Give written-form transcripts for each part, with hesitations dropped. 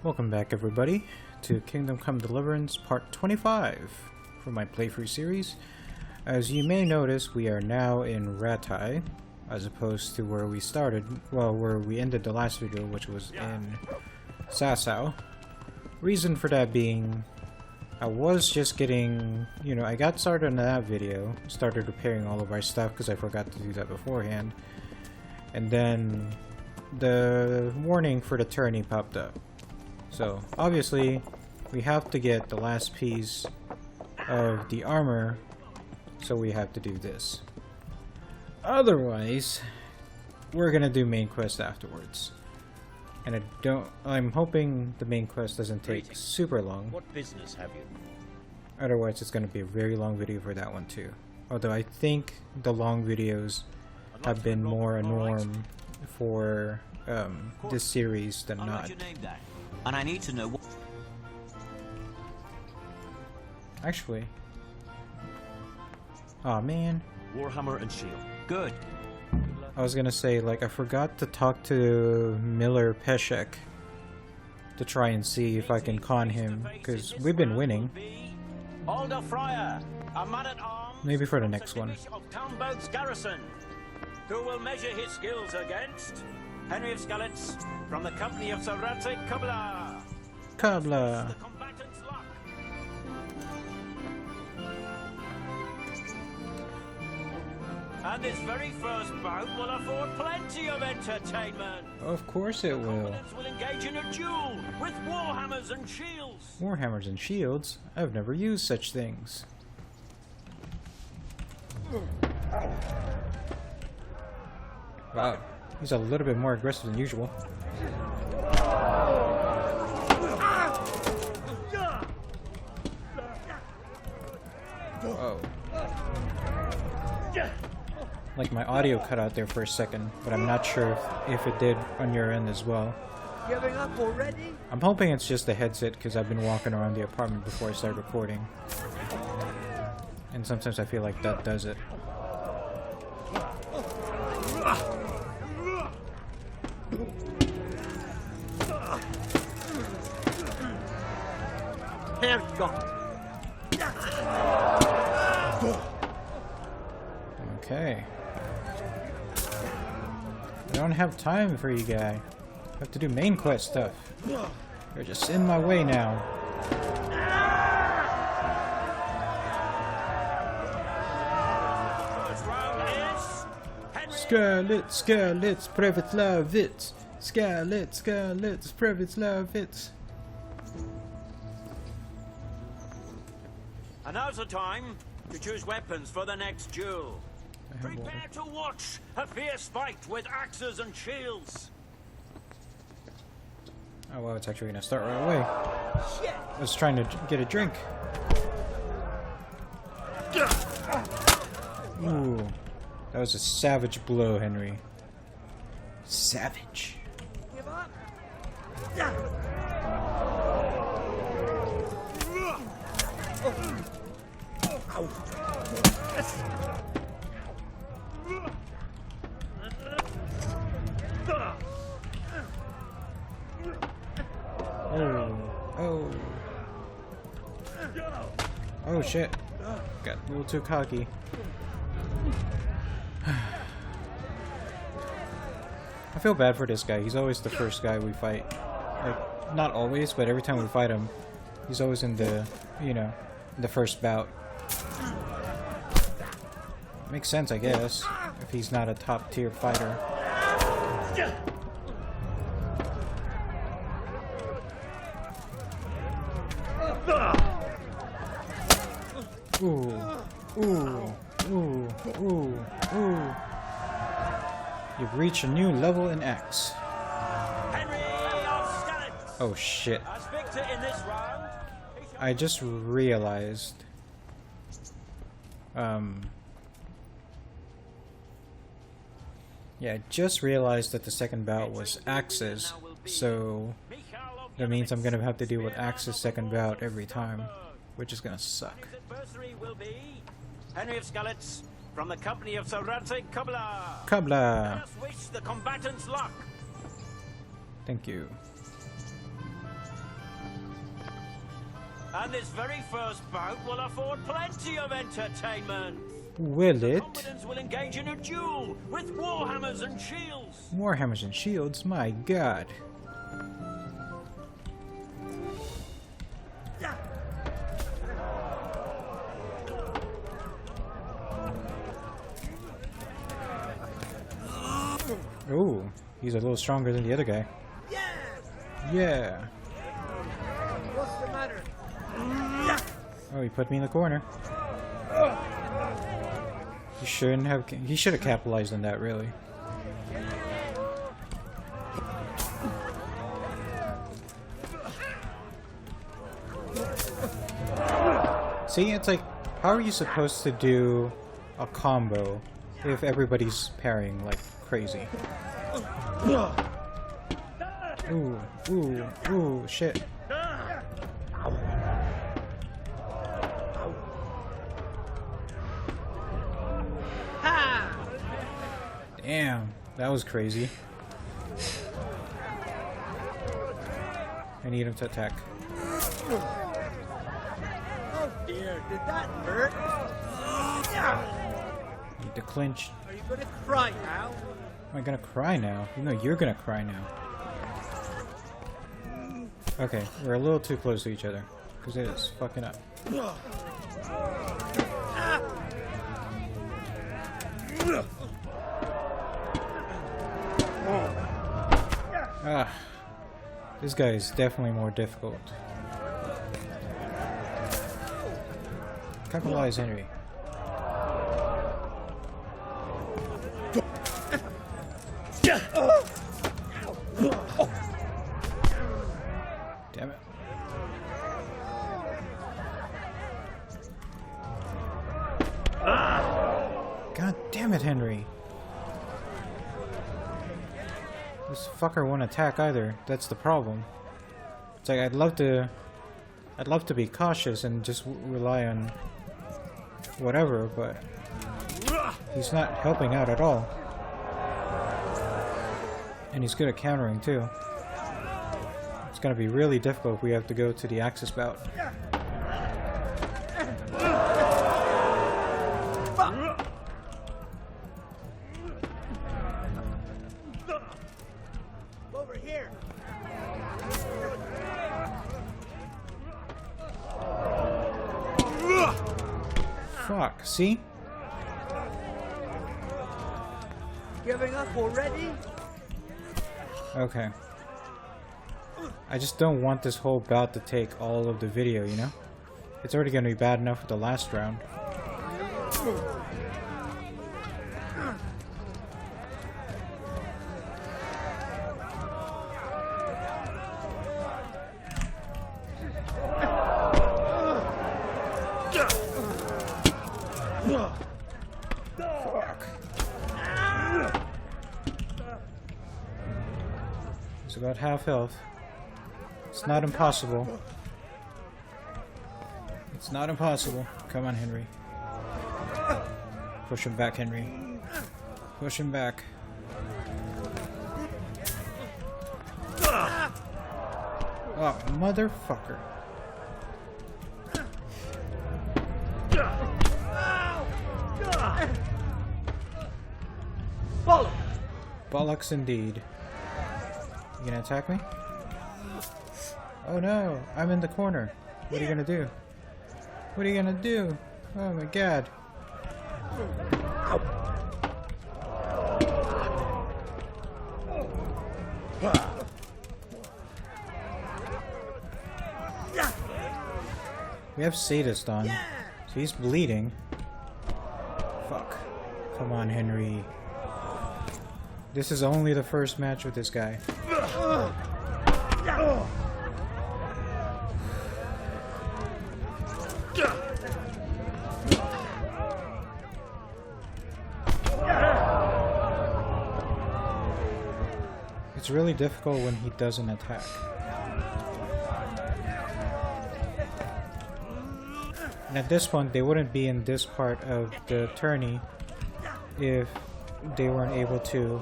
Welcome back everybody to Kingdom Come Deliverance Part 25 for my playthrough series. As you may notice, we are now in Ratai as opposed to where we started, well, where we ended the last video, which was in Sasau. Reason for that being, I was just getting, I got started on that video, started repairing all of our stuff because I forgot to do that beforehand, and then the warning for the tourney popped up. So, obviously, we have to get the last piece of the armor, so we have to do this. Otherwise, we're gonna do main quest afterwards. And I'm hoping the main quest doesn't take super long. What business have you? Otherwise, it's gonna be a very long video for that one too. Although I think the long videos have been more a norm for this series than not. And I need to know what... Actually. Aw, man. Warhammer and shield. Good. I was gonna say, like, I forgot to talk to Miller Peshek to try and see if I can con him, because we've been winning. Maybe for the next one. Who will measure his skills against Henry of Skalitz from the company of Sarate Kabla. Kabla. And this very first bout will afford plenty of entertainment. Of course it will. Will engage in a duel with warhammers and shields. Warhammers and shields? I've never used such things. Wow, he's a little bit more aggressive than usual. Oh. Like my audio cut out there for a second, but I'm not sure if it did on your end as well. Giving up already? I'm hoping it's just the headset because I've been walking around the apartment before I start recording. And sometimes I feel like that does it. There you go. Okay. I don't have time for you guy. I have to do main quest stuff. You're just in my way now. Skalitz, Skalitz, Pravitlavitz. Skalitz, Skalitz, Pravitlavitz. And now's the time to choose weapons for the next duel. Prepare to watch a fierce fight with axes and shields. Oh well, it's actually gonna start right away. I was trying to get a drink. Ooh, that was a savage blow, Henry. Savage. Give up. Oh. Oh shit. Got a little too cocky. I feel bad for this guy. He's always the first guy we fight. Like, not always, but every time we fight him, he's always in the, the first bout. Makes sense, I guess, if he's not a top tier fighter. Ooh, ooh, ooh, ooh, ooh. You've reached a new level in X. Oh shit. I just realized. Yeah, I just realized that the second bout was Axis, so that means I'm gonna have to deal with Axis second bout every time, which is gonna suck. Henry of Skalitz from the company of Sarate Kabla. Kabla. Let us wish the combatants luck. Thank you. And this very first bout will afford plenty of entertainment. Will it? Combatants will engage in a duel with warhammers and shields. Warhammers and shields? My god. Ooh, he's a little stronger than the other guy. Yeah. What's the matter? Oh, he put me in the corner. He shouldn't have. He should have capitalized on that, really. See, it's like, how are you supposed to do a combo if everybody's parrying like crazy? Ooh, ooh, ooh, shit. Damn, that was crazy. I need him to attack. Oh dear, did that hurt? Need to clinch. Are you gonna cry now? Am I gonna cry now? You know you're gonna cry now. Okay, we're a little too close to each other. Because it is fucking up. Ah, this guy is definitely more difficult. Capitalize Henry. Damn it. God damn it, Henry. This fucker won't attack either. That's the problem. It's like I'd love to be cautious and just rely on whatever, but he's not helping out at all. And he's good at countering too. It's gonna be really difficult if we have to go to the Axis bout. Over here. Fuck, see? Giving up already? Okay. I just don't want this whole bout to take all of the video, you know? It's already gonna be bad enough with the last round. Fuck. He's about half health. It's not impossible. It's not impossible. Come on, Henry. Push him back, Henry. Push him back. Oh, motherfucker. Follow. Bollocks indeed. You gonna attack me? Oh no, I'm in the corner. What are you gonna do? What are you gonna do? Oh my god. We have Sadist on, so he's bleeding. Fuck. Come on, Henry. This is only the first match with this guy. It's really difficult when he doesn't attack. And at this point, they wouldn't be in this part of the tourney if they weren't able to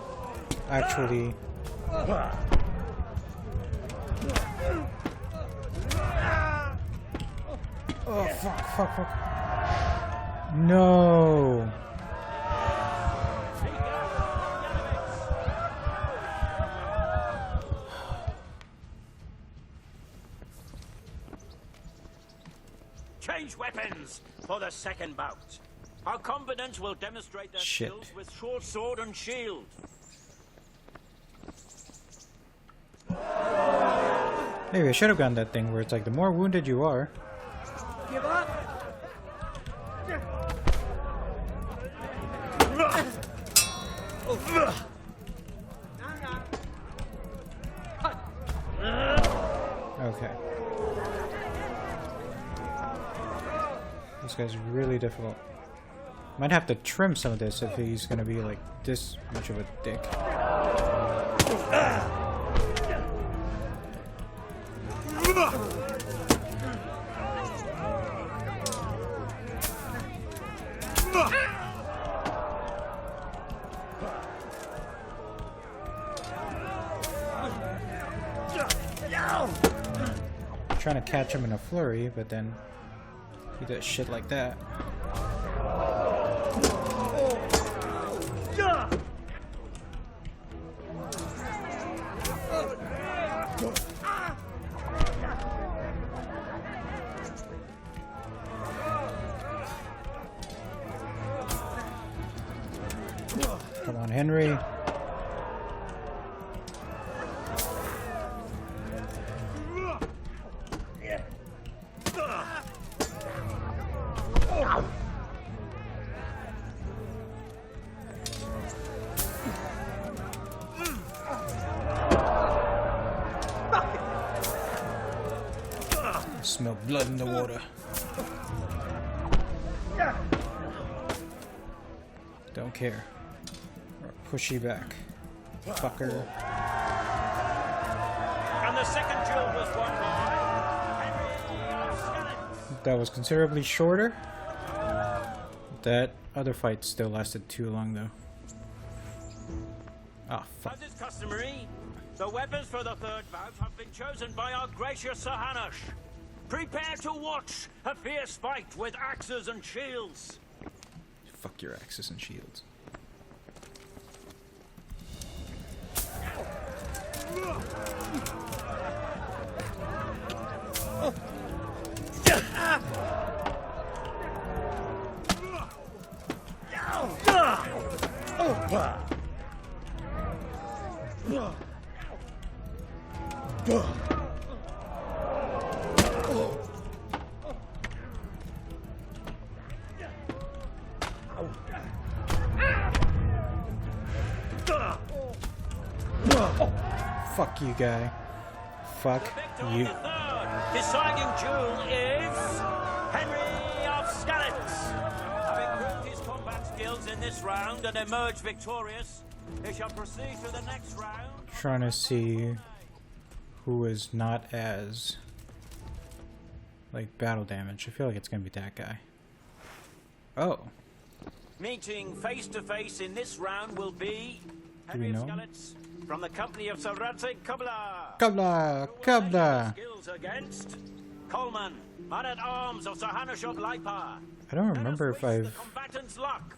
actually Oh, fuck. No. Change weapons for the second bout. Our combatants will demonstrate their Shit. skills with short sword and shield. Maybe I should have gotten that thing where it's like the more wounded you are. Give up. Okay. This guy's really difficult. Might have to trim some of this if he's gonna be like this much of a dick. Trying to catch him in a flurry, but then he does shit like that. Come on, Henry. Smell blood in the water. Don't care. Or push you back, fucker. And the second duel was won by Henry of Skellets. That was considerably shorter. That other fight still lasted too long, though. Ah, fuck. As is customary, the weapons for the third bout have been chosen by our gracious Sir Hanush. Prepare to watch a fierce fight with axes and shields. Fuck your axes and shields. Fuck you, guy. Fuck you. The third deciding duel is Henry of Skellets. Having proved his combat skills in this round and emerged victorious, he shall proceed to the next round. Trying to see who is not as like battle damage. I feel like it's gonna be that guy. Oh, Meeting face to face in this round will be Do we Henry of know? Skellets from the company of Sir Radzik Kubla. Kabla. Skills against Coleman, man-at-arms of Sir Hanush of Lipa. I don't remember if The I've. combatant's luck.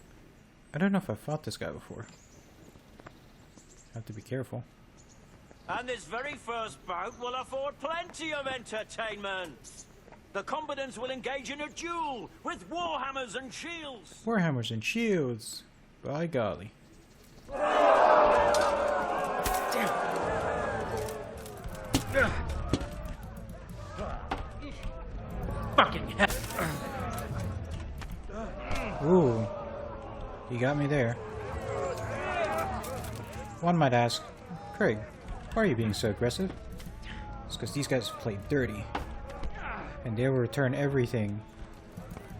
I don't know if I fought this guy before. Have to be careful. And this very first bout will afford plenty of entertainment. The combatants will engage in a duel with warhammers and shields. Warhammers and shields. By golly. Fucking hell. Ooh. You got me there. One might ask, Craig, why are you being so aggressive? It's because these guys play dirty. And they will return everything.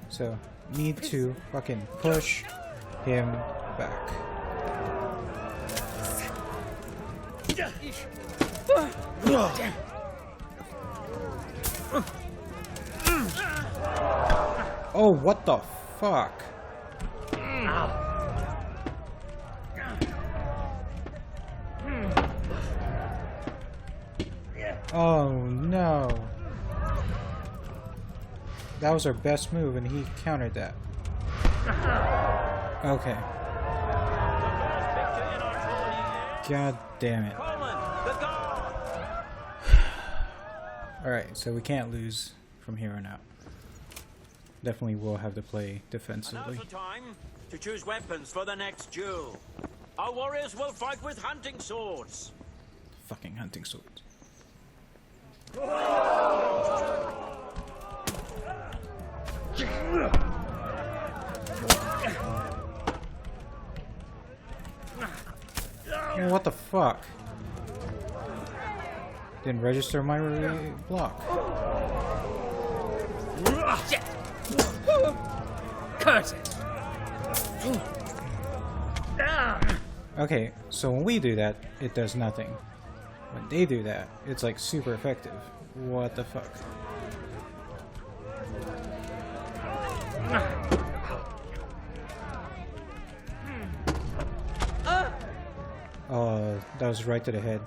So, need to fucking push him back. Oh, what the fuck? Oh no. That was our best move, and he countered that. Okay. God damn it. Alright, so we can't lose from here on out. Definitely will have to play defensively. Now's the time to choose weapons for the next duel. Our warriors will fight with hunting swords. Fucking hunting swords. Oh, what the fuck? Didn't register my block. Shit! Curse it! Okay, so when we do that, it does nothing. When they do that, it's like super effective. What the fuck? Oh, that was right to the head.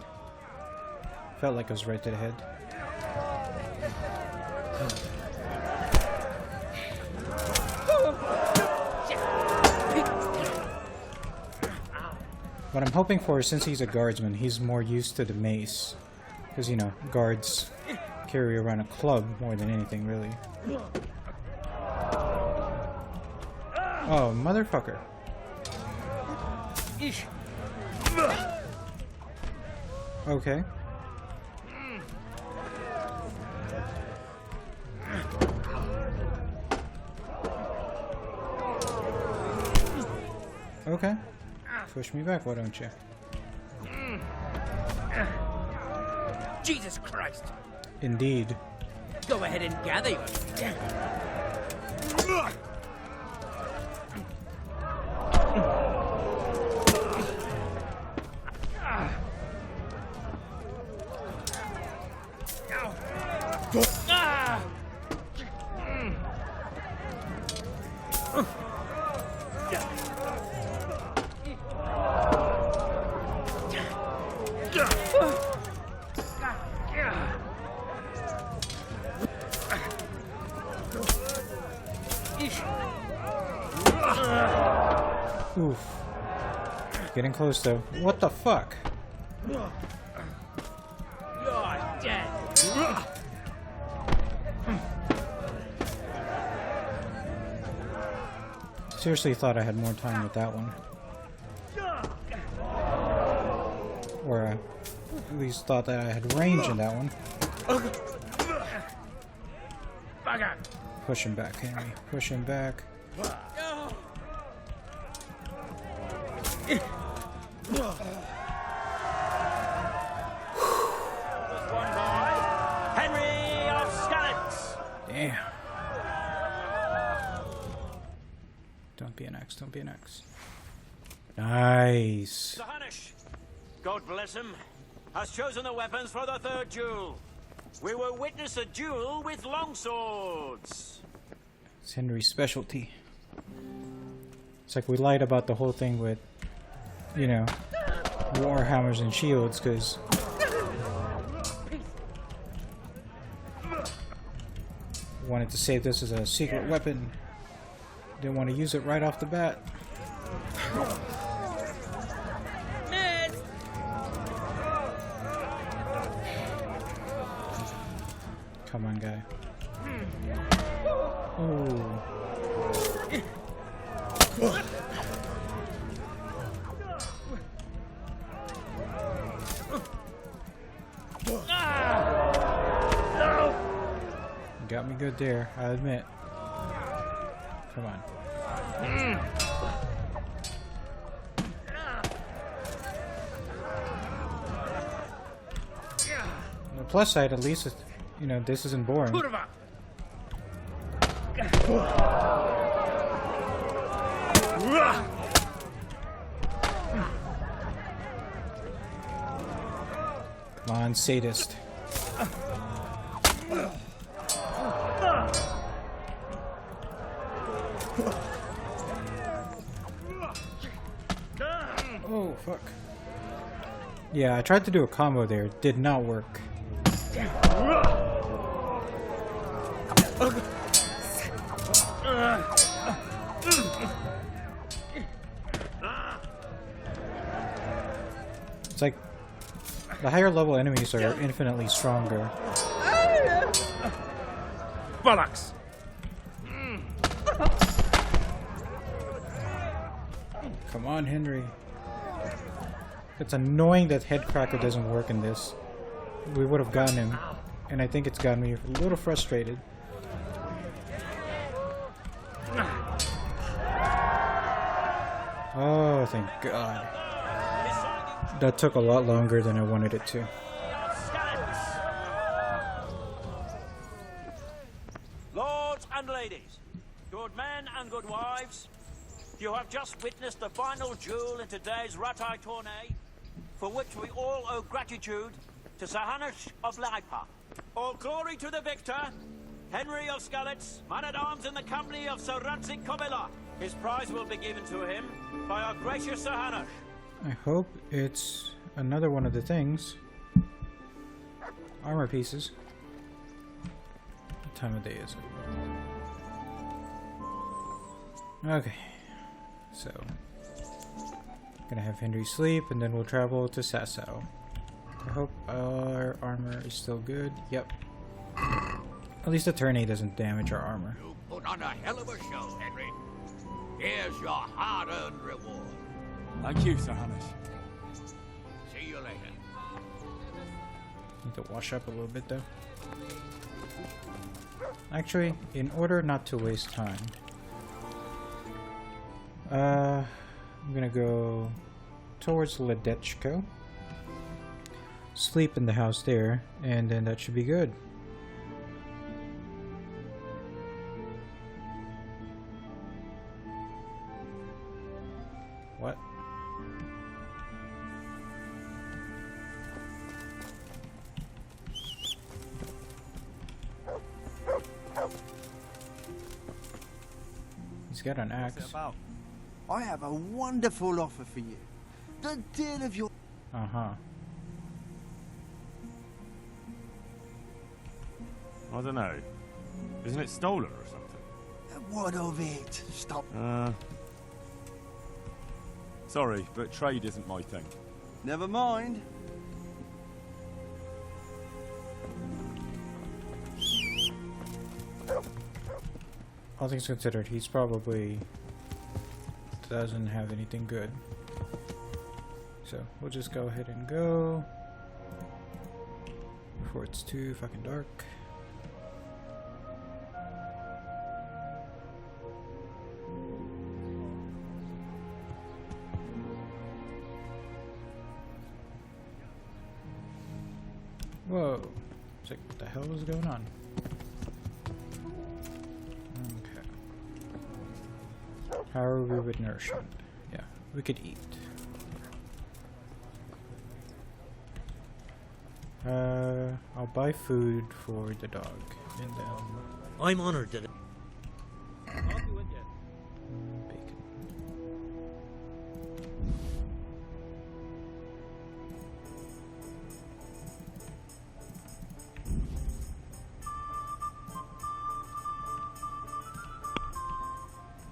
Felt like it was right to the head. What I'm hoping for is, since he's a guardsman, he's more used to the mace. Because, you know, guards carry around a club more than anything, really. Oh, motherfucker. Okay. Okay. Push me back, why don't you? Jesus Christ! Indeed. Go ahead and gather your Oof. Getting close though. What the fuck? You're dead. Seriously thought I had more time with that one. Or at least thought that I had range in that one. Push him back, Henry. Push him back. Henry of Scallops. Damn. Don't be an X, don't be an X. Nice. The Hunnish, God bless him, has chosen the weapons for the third duel. We will witness a duel with longswords. It's Henry's specialty. It's like we lied about the whole thing with, you know, warhammers and shields, because wanted to save this as a secret weapon. Didn't want to use it right off the bat. Come on, guy. Oh. Got me good there, I admit. Come on. On the plus side, at least, you know, this isn't boring. Come on, sadist. Oh, fuck. Yeah, I tried to do a combo there. It did not work. It's like the higher level enemies are infinitely stronger. Bollocks! Come on, Henry. It's annoying that Headcracker doesn't work in this. We would have gotten him, and I think it's gotten me a little frustrated. Oh, thank God. That took a lot longer than I wanted it to. Lords and ladies, good men and good wives, you have just witnessed the final duel in today's Ratai tourney, for which we all owe gratitude to Sir Hanush of Laipa. All glory to the victor, Henry of Skalitz, man-at-arms in the company of Sir Radzik Kobila. His prize will be given to him by our gracious Sir Hanush. I hope it's another one of the things. Armor pieces. What time of day is it? Okay. So, gonna have Henry sleep, and then we'll travel to Sasau. I hope our armor is still good. Yep. At least the tourney doesn't damage our armor. You put on a hell of a show, Henry. Here's your hard-earned reward. Thank you, Sir Hanush. See you later. Need to wash up a little bit though. Actually, in order not to waste time, I'm gonna go towards Ledechko, sleep in the house there, and then that should be good. What? He's got an axe. I have a wonderful offer for you. The deal of your... Uh-huh. I don't know. Isn't it stolen or something? What of it? Stop. Sorry, but trade isn't my thing. Never mind. All things considered, he's probably doesn't have anything good. So we'll just go ahead and go before it's too fucking dark. Whoa. It's like, what the hell is going on? Okay. How are we with nourishment? Yeah, we could eat. I'll buy food for the dog, and then I'm honored that. bacon.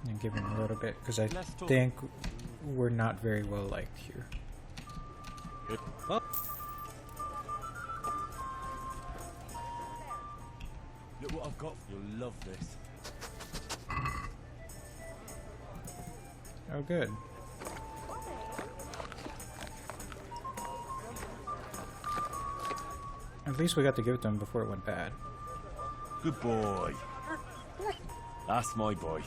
And give him a little bit, because I think we're not very well liked here. Good. Look what I've got. You'll love this. Oh, good. At least we got to give it to him before it went bad. Good boy. That's my boy.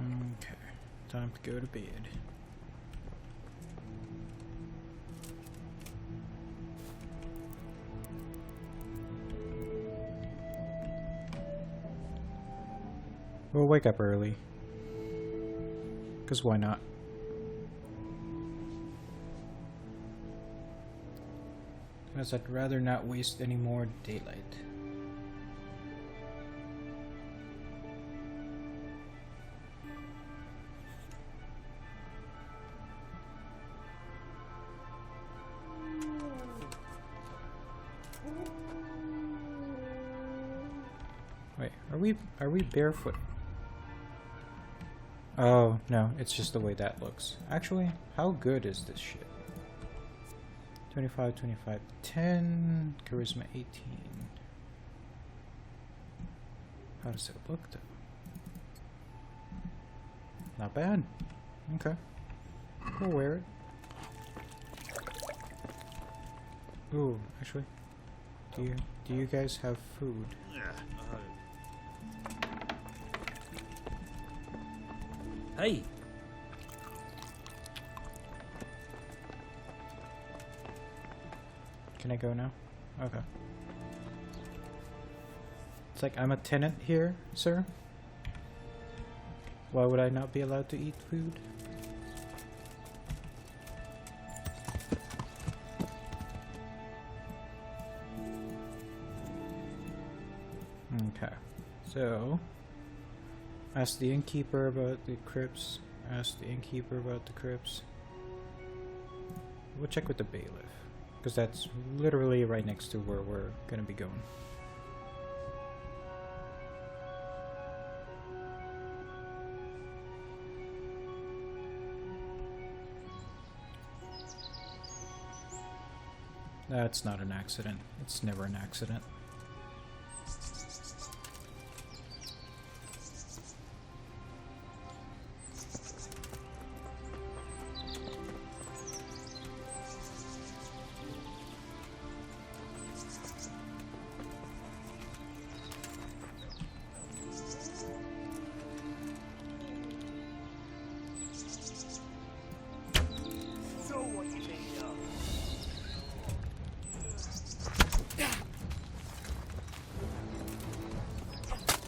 Okay, time to go to bed. We'll wake up early. 'Cause why not? Because I'd rather not waste any more daylight. Are we barefoot? Oh, no, it's just the way that looks. Actually, how good is this shit? 25, 25, 10, charisma 18. How does it look though? Not bad. Okay. We'll wear it. Ooh, actually, do you guys have food? Hey, Can I go now? Okay. It's like I'm a tenant here, sir. Why would I not be allowed to eat food? Okay. So, ask the innkeeper about the crypts. Ask the innkeeper about the crypts. We'll check with the bailiff, because that's literally right next to where we're gonna be going. That's not an accident. It's never an accident.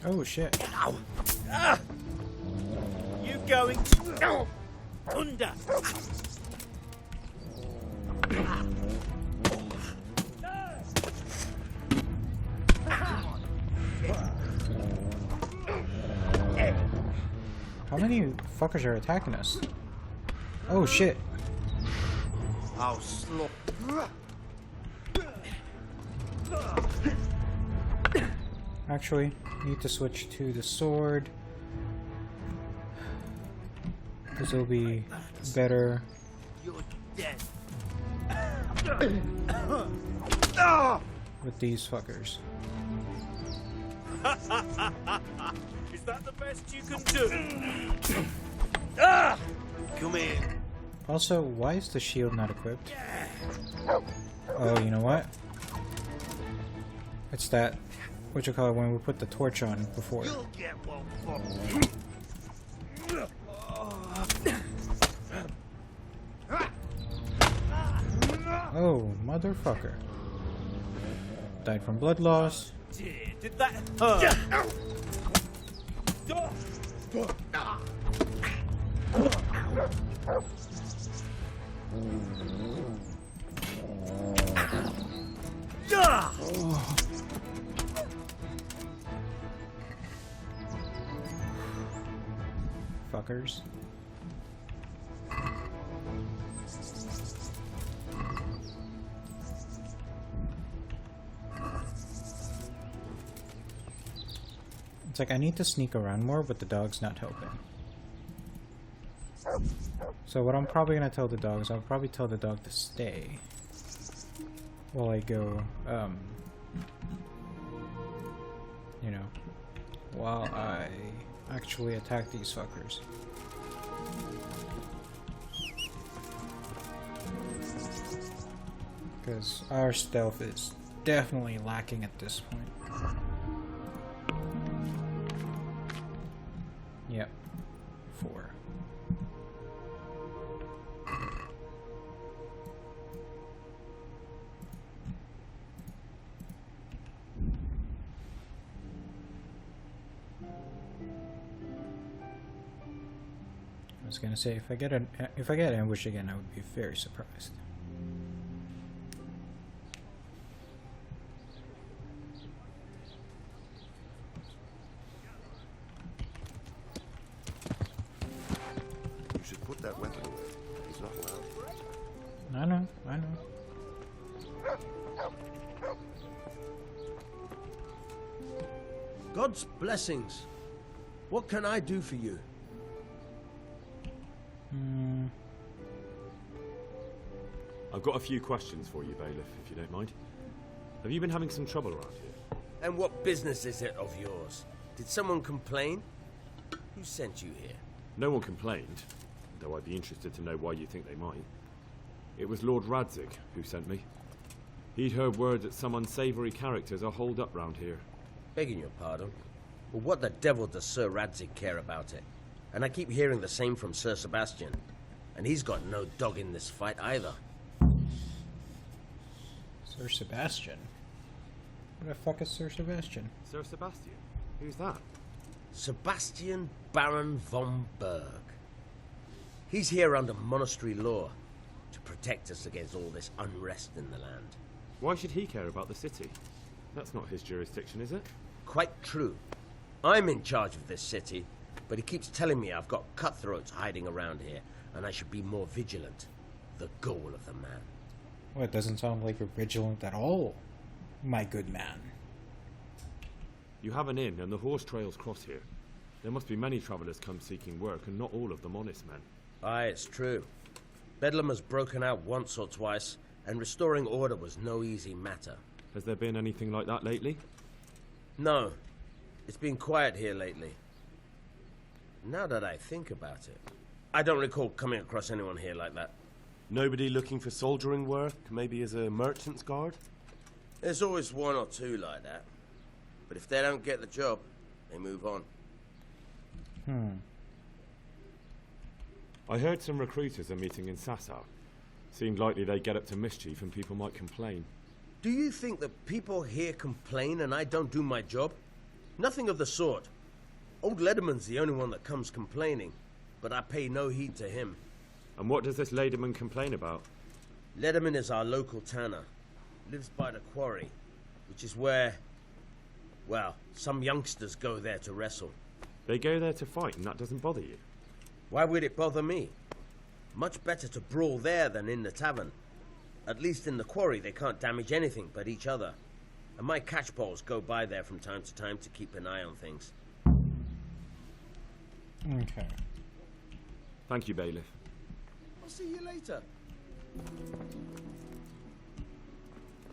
Oh shit. You going to under? How many fuckers are attacking us? Oh shit. I'll slop. Actually, need to switch to the sword. Because it'll be better. You're dead. With these fuckers. Is that the best you can do? Come in. Also, why is the shield not equipped? Oh, you know what? It's that, what you call it, when we put the torch on before. You'll get one for Oh, motherfucker. Died from blood loss. Did that hurt? Fuckers. It's like I need to sneak around more, but the dog's not helping. So what I'm probably gonna tell the dog is I'll probably tell the dog to stay while I go, you know, while I actually attack these fuckers. Because our stealth is definitely lacking at this point. Yep. 4. I was gonna say if I get ambushed again, I would be very surprised. You should put that weapon away. He's not allowed. I know, I know. God's blessings. What can I do for you? I've got a few questions for you, Bailiff, if you don't mind. Have you been having some trouble around here? And what business is it of yours? Did someone complain? Who sent you here? No one complained, though I'd be interested to know why you think they might. It was Lord Radzig who sent me. He'd heard word that some unsavoury characters are holed up round here. Begging your pardon, but what the devil does Sir Radzig care about it? And I keep hearing the same from Sir Sebastian. And he's got no dog in this fight either. Sir Sebastian? Who the fuck is Sir Sebastian? Sir Sebastian? Who's that? Sebastian Baron von Berg. He's here under monastery law to protect us against all this unrest in the land. Why should he care about the city? That's not his jurisdiction, is it? Quite true. I'm in charge of this city, but he keeps telling me I've got cutthroats hiding around here, and I should be more vigilant. The goal of the man. Well, it doesn't sound like you're vigilant at all, my good man. You have an inn, and the horse trails cross here. There must be many travellers come seeking work, and not all of them honest men. Aye, it's true. Bedlam has broken out once or twice, and restoring order was no easy matter. Has there been anything like that lately? No. It's been quiet here lately. Now that I think about it, I don't recall coming across anyone here like that. Nobody looking for soldiering work, maybe as a merchant's guard? There's always one or two like that. But if they don't get the job, they move on. I heard some recruiters are meeting in Sasau. Seemed likely they'd get up to mischief and people might complain. Do you think that people here complain and I don't do my job? Nothing of the sort. Old Lederman's the only one that comes complaining, but I pay no heed to him. And what does this Lederman complain about? Lederman is our local tanner. Lives by the quarry, which is where, well, some youngsters go there to wrestle. They go there to fight and that doesn't bother you? Why would it bother me? Much better to brawl there than in the tavern. At least in the quarry they can't damage anything but each other. And my catchpoles go by there from time to time to keep an eye on things. Okay. Thank you, Bailiff. I'll see you later.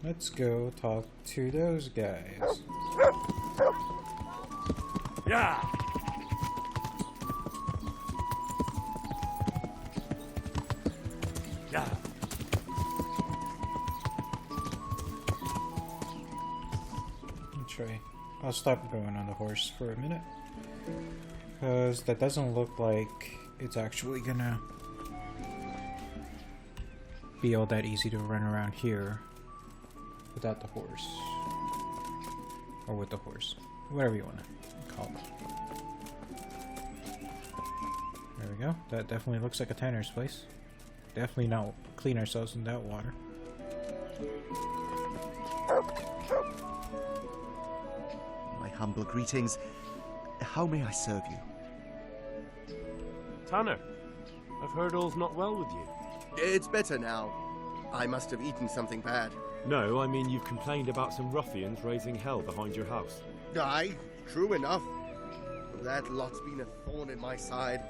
Let's go talk to those guys. Yeah! Yeah! Try. I'll stop going on the horse for a minute. Because that doesn't look like it's actually gonna be all that easy to run around here without the horse. Or with the horse. Whatever you want to call it. There we go. That definitely looks like a tanner's place. Definitely not clean ourselves in that water. My humble greetings. How may I serve you? Tanner, I've heard all's not well with you. It's better now. I must have eaten something bad. No, I mean you've complained about some ruffians raising hell behind your house. Aye, true enough. That lot's been a thorn in my side.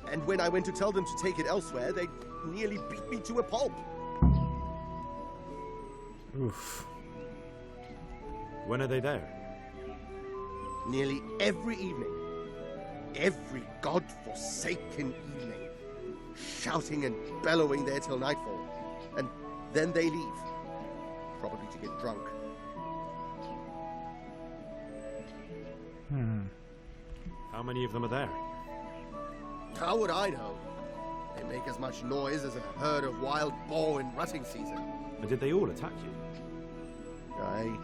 And when I went to tell them to take it elsewhere, they nearly beat me to a pulp. Oof. When are they there? Nearly every evening. Every god-forsaken evening. Shouting and bellowing there till nightfall. And then they leave. Probably to get drunk. How many of them are there? How would I know? They make as much noise as a herd of wild boar in rutting season. And did they all attack you? Aye.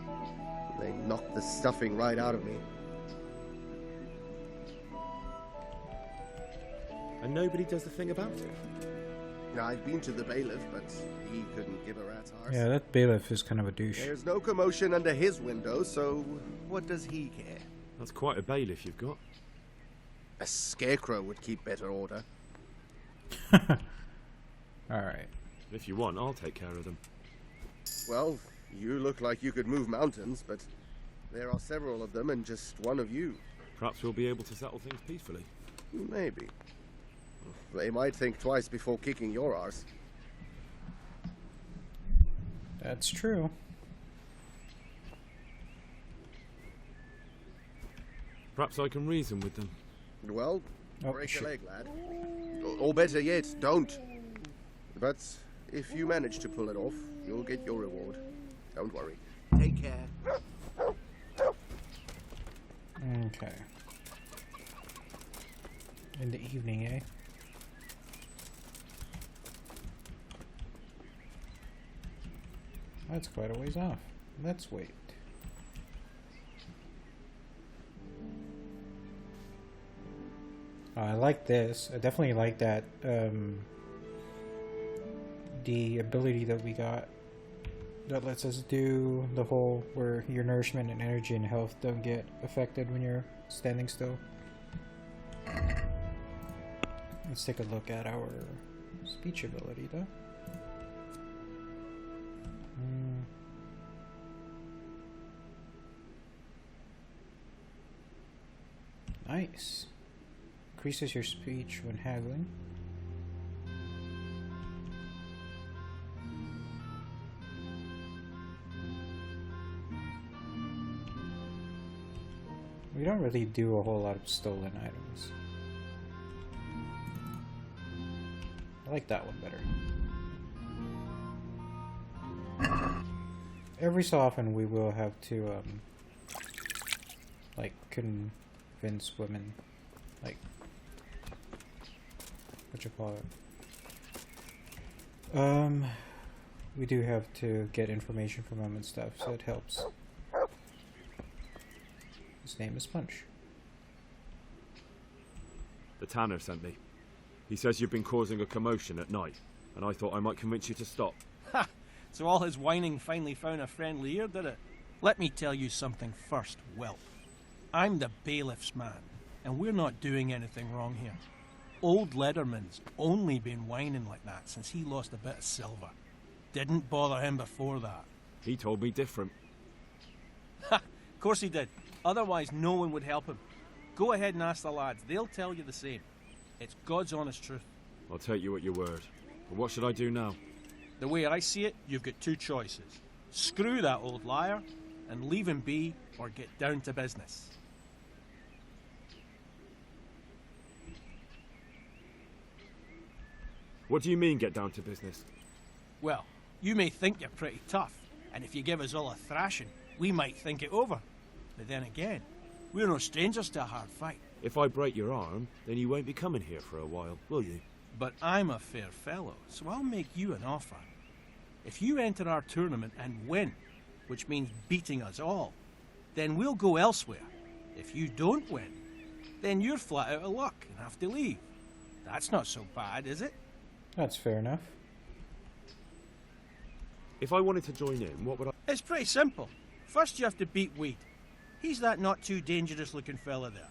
They knocked the stuffing right out of me. And nobody does a thing about it? I've been to the bailiff, but he couldn't give a rat's arse. Yeah, that bailiff is kind of a douche. There's no commotion under his window, so what does he care? That's quite a bailiff you've got. A scarecrow would keep better order. Alright. If you want, I'll take care of them. Well, you look like you could move mountains, but There are several of them and just one of you. Perhaps we'll be able to settle things peacefully. Maybe. They might think twice before kicking your arse. That's true. Perhaps I can reason with them. Well, Oh, break shit. a leg, lad. Or better yet, don't. But if you manage to pull it off, you'll get your reward. Don't worry. Take care. Okay. In the evening, eh? That's quite a ways off. Let's wait. I like this. I definitely like that, the ability that we got that lets us do the whole where your nourishment and energy and health don't get affected when you're standing still. Let's take a look at our speech ability though. Nice. Increases your speech when haggling. We don't really do a whole lot of stolen items. I like that one better. Every so often we will have to, like, convince women, like, what you call it? We do have to get information from them and stuff, so it helps. His name is Punch. The tanner sent me. He says you've been causing a commotion at night, and I thought I might convince you to stop. Ha! So all his whining finally found a friendly ear, did it? Let me tell you something first, whelp. I'm the bailiff's man, and we're not doing anything wrong here. Old Lederman's only been whining like that since he lost a bit of silver. Didn't bother him before that. He told me different. Ha! Of course he did. Otherwise no one would help him. Go ahead and ask the lads. They'll tell you the same. It's God's honest truth. I'll take you at your word. But what should I do now? The way I see it, you've got two choices. Screw that old liar and leave him be, or get down to business. What do you mean, get down to business? Well, you may think you're pretty tough, and if you give us all a thrashing, we might think it over. But then again, we're no strangers to a hard fight. If I break your arm, then you won't be coming here for a while, will you? But I'm a fair fellow, so I'll make you an offer. If you enter our tournament and win, which means beating us all, then we'll go elsewhere. If you don't win, then you're flat out of luck and have to leave. That's not so bad, is it? That's fair enough. If I wanted to join in, what would I... It's pretty simple. First you have to beat Weed. He's that not too dangerous looking fella there.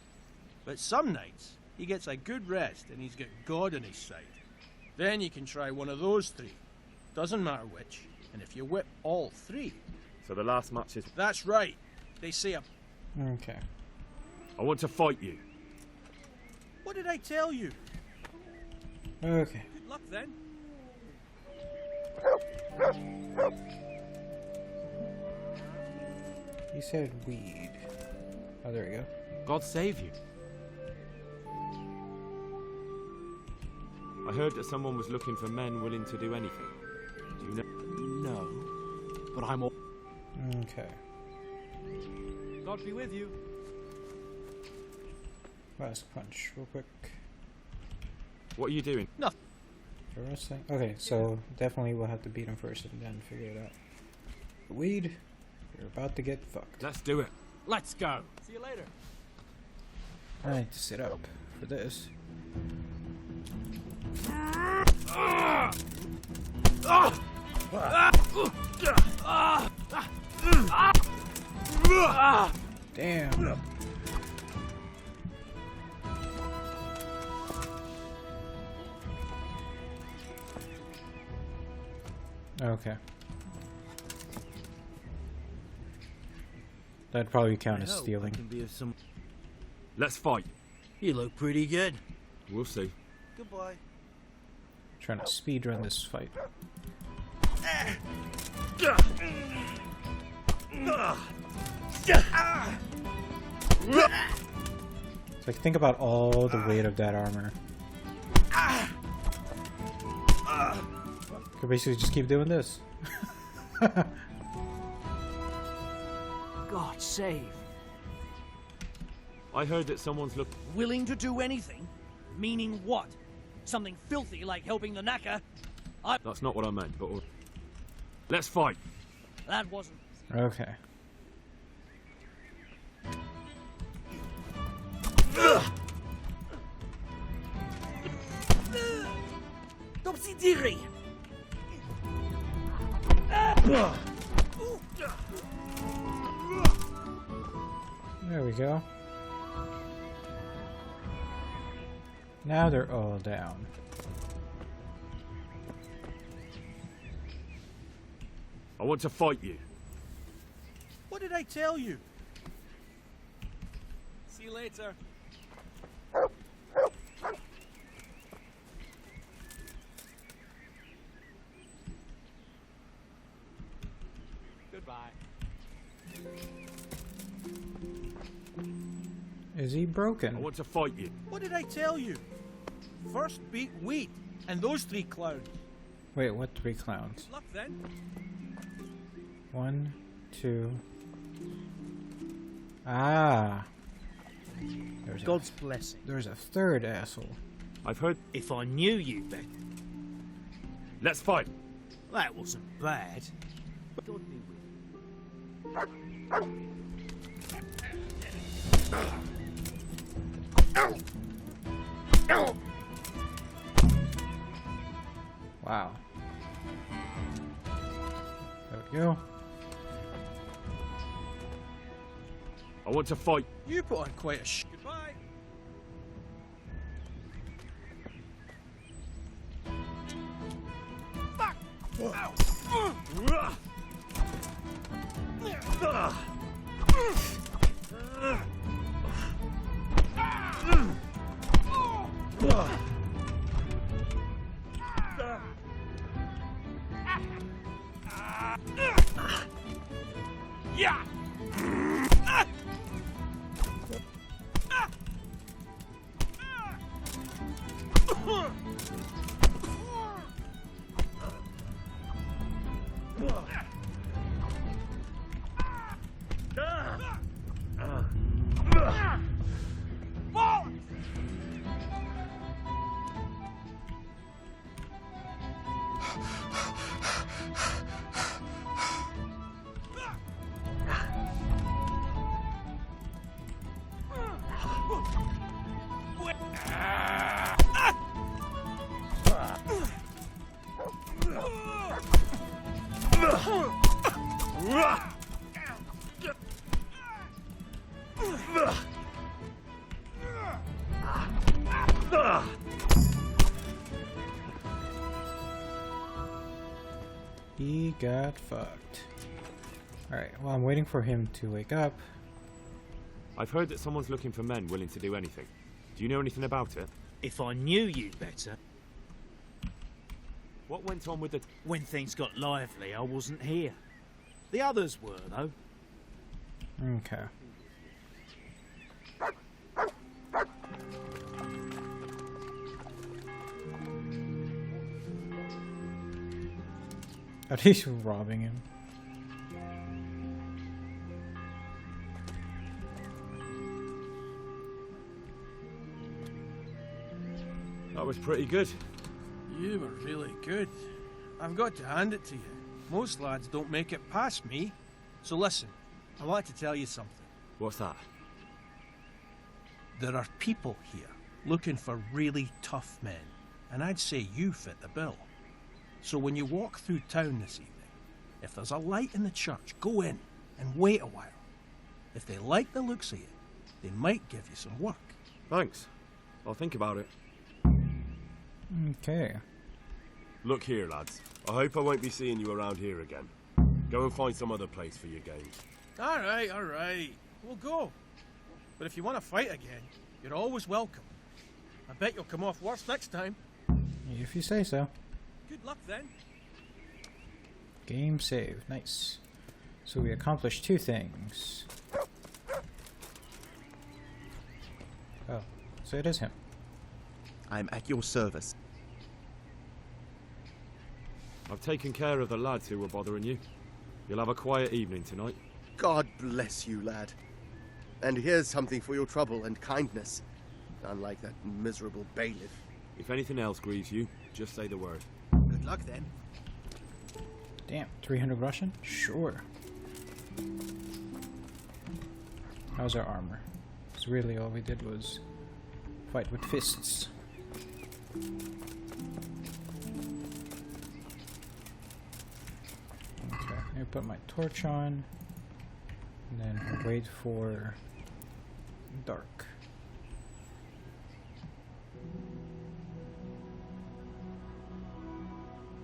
But some nights, he gets a good rest and he's got God on his side. Then you can try one of those three. Doesn't matter which. And if you whip all three... So the last match is... That's right. They say a... Okay. I want to fight you. What did I tell you? Okay. Good luck then. He said weed. Oh, there we go. God save you. I heard that someone was looking for men willing to do anything. Do you know? No, but I'm all... Okay. God be with you. Last punch, real quick. What are you doing? Nothing. For wrestling? Okay, so definitely we'll have to beat him first and then figure it out. The weed, you're about to get fucked. Let's do it. Let's go. See you later. I need to sit up for this. Damn. Okay. That'd probably count as stealing. Let's fight. You look pretty good. We'll see. Goodbye. Trying to speedrun this fight. It's like, think about all the weight of that armor. Could basically just keep doing this. God save. I heard that someone's Willing to do anything? Meaning what? Something filthy like helping the knacker? That's not what I meant, but... Let's fight! That wasn't. Okay. Topsy-turvy! There we go. Now they're all down. I want to fight you. What did I tell you? See you later. Goodbye. Is he broken? I want to fight you. What did I tell you? First beat wheat, and those 3 clowns. Wait, what 3 clowns? Luck then. 1, 2. Ah. God's blessing. There's a 3rd asshole. I've heard... If I knew you better. Let's fight! That wasn't bad. God be with Wow. There we go. I want to fight. You put on quite a Goodbye. Yeah! He got fucked. Alright, well, I'm waiting for him to wake up. I've heard that someone's looking for men willing to do anything. Do you know anything about it? If I knew you better. What went on with the... When things got lively, I wasn't here. The others were, though. Okay. Are they robbing him? That was pretty good. You were really good. I've got to hand it to you. Most lads don't make it past me. So listen, I want to tell you something. What's that? There are people here looking for really tough men, and I'd say you fit the bill. So when you walk through town this evening, if there's a light in the church, go in and wait a while. If they like the looks of you, they might give you some work. Thanks. I'll think about it. Okay. Look here, lads. I hope I won't be seeing you around here again. Go and find some other place for your games. All right. We'll go. But if you want to fight again, you're always welcome. I bet you'll come off worse next time. If you say so. Good luck then. Game save. Nice. So we accomplished 2 things. Oh, so it is him. I'm at your service. I've taken care of the lads who were bothering you. You'll have a quiet evening tonight. God bless you, lad. And here's something for your trouble and kindness. Unlike that miserable bailiff. If anything else grieves you, just say the word. Good luck then. Damn, 300 Russian? Sure. How's our armor? Because really all we did was fight with fists. Okay, I put my torch on, and then wait for dark.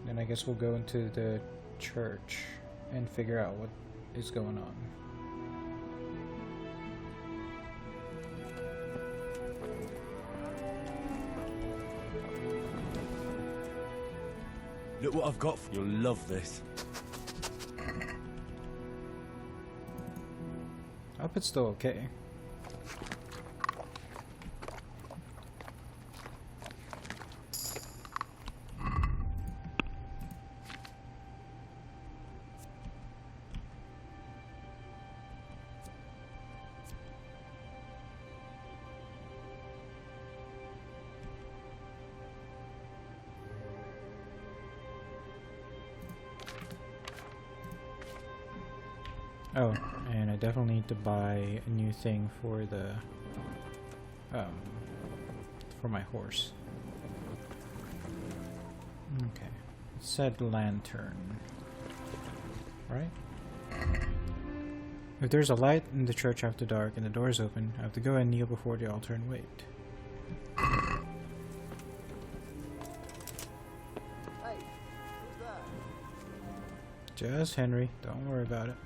Then I guess we'll go into the church and figure out what is going on. Look what I've got. You'll love this. I hope it's still okay. Oh, and I definitely need to buy a new thing for the for my horse. Okay, it said lantern, right? If there's a light in the church after dark and the door is open, I have to go and kneel before the altar and wait. Hey, who's that? Just Henry, don't worry about it.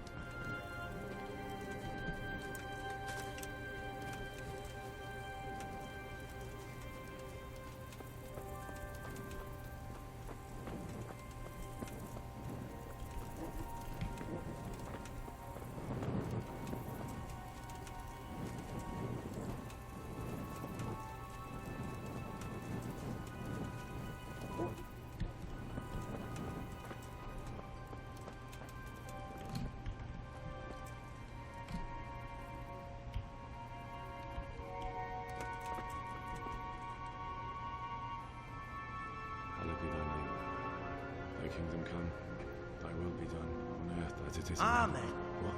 Hallowed be thy name. Thy kingdom come, thy will be done, on earth as it is in Amen. heaven. What?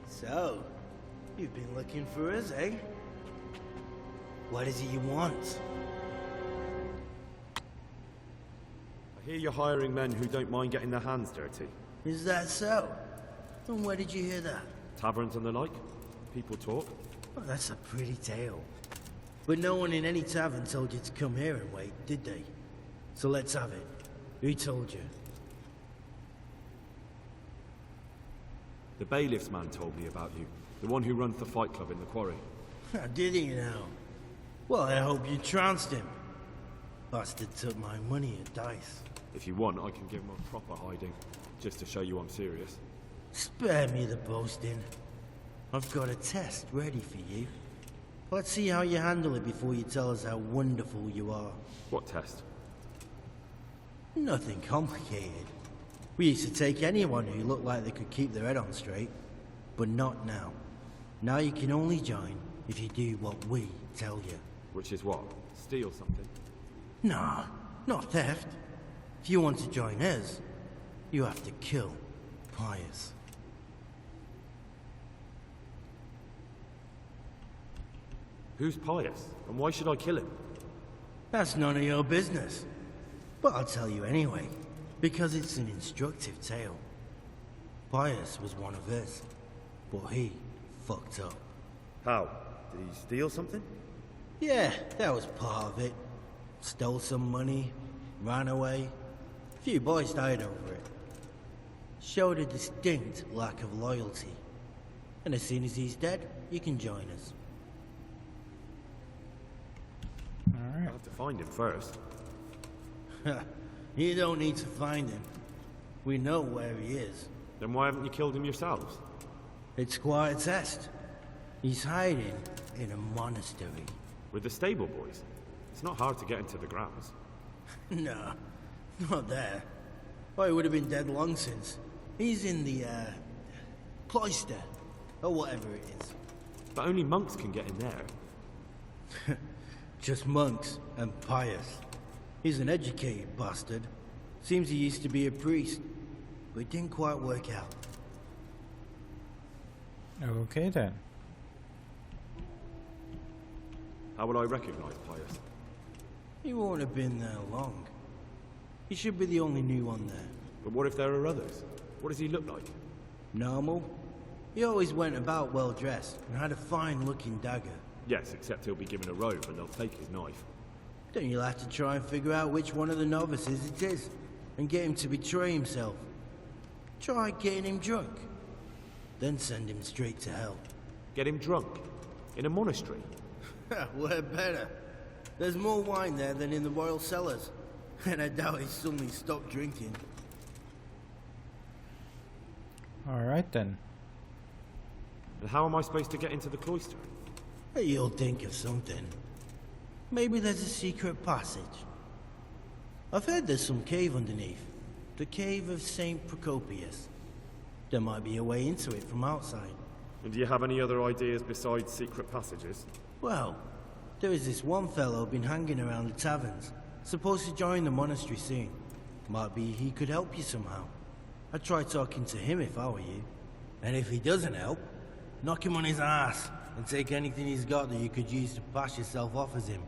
So, you've been looking for us, eh? What is it you want? I hear you're hiring men who don't mind getting their hands dirty. Is that so? And where did you hear that? Taverns and the like. People talk. Well, that's a pretty tale. But no one in any tavern told you to come here and wait, did they? So let's have it. Who told you? The bailiff's man told me about you. The one who runs the fight club in the quarry. How did he now? Well, I hope you trounced him. Bastard took my money and dice. If you want, I can give him a proper hiding, just to show you I'm serious. Spare me the boasting. I've got a test ready for you. Let's see how you handle it before you tell us how wonderful you are. What test? Nothing complicated. We used to take anyone who looked like they could keep their head on straight. But not now. Now you can only join if you do what we tell you. Which is what? Steal something? Nah, not theft. If you want to join us, you have to kill Pius. Who's Pius? And why should I kill him? That's none of your business. But I'll tell you anyway, because it's an instructive tale. Pius was one of us, but he fucked up. How? Did he steal something? Yeah, that was part of it. Stole some money, ran away, Few boys died over it. Showed a distinct lack of loyalty. And as soon as he's dead, you can join us. I'll have to find him first. You don't need to find him. We know where he is. Then why haven't you killed him yourselves? It's quite a test. He's hiding in a monastery. With the stable boys? It's not hard to get into the grounds. No, not there. Oh, he would have been dead long since. He's in the, cloister, or whatever it is. But only monks can get in there. Just monks and pious. He's an educated bastard. Seems he used to be a priest, but it didn't quite work out. Okay then. How would I recognize Pius? He won't have been there long. He should be the only new one there. But what if there are others? What does he look like? Normal. He always went about well dressed and had a fine looking dagger. Yes, except he'll be given a robe and they'll take his knife. Then you'll have to try and figure out which one of the novices it is, and get him to betray himself. Try getting him drunk. Then send him straight to hell. Get him drunk? In a monastery? Where better? There's more wine there than in the royal cellars. And I doubt he suddenly stopped drinking. Alright then. And how am I supposed to get into the cloister? You'll think of something. Maybe there's a secret passage. I've heard there's some cave underneath. The cave of St. Procopius. There might be a way into it from outside. And do you have any other ideas besides secret passages? Well, there is this one fellow been hanging around the taverns. Supposed to join the monastery soon. Might be he could help you somehow. I'd try talking to him if I were you. And if he doesn't help, knock him on his ass and take anything he's got that you could use to pass yourself off as him.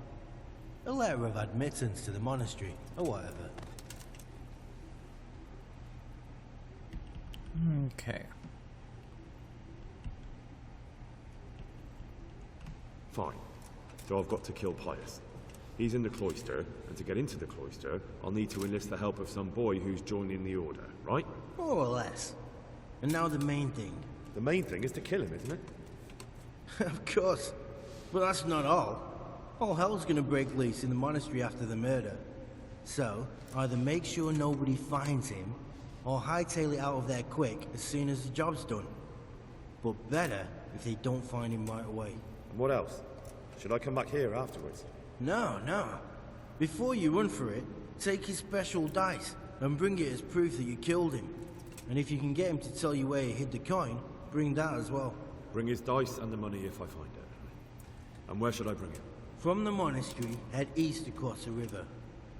A letter of admittance to the monastery, or whatever. Okay. Fine. So I've got to kill Pius. He's in the cloister, and to get into the cloister, I'll need to enlist the help of some boy who's joining the order, right? More or less. And now the main thing. The main thing is to kill him, isn't it? Of course. But that's not all. All hell's gonna break loose in the monastery after the murder. So, either make sure nobody finds him, or hightail it out of there quick as soon as the job's done. But better if they don't find him right away. And what else? Should I come back here afterwards? No. Before you run for it, take his special dice and bring it as proof that you killed him. And if you can get him to tell you where he hid the coin, bring that as well. Bring his dice and the money if I find it. And where should I bring it? From the monastery, head east across the river.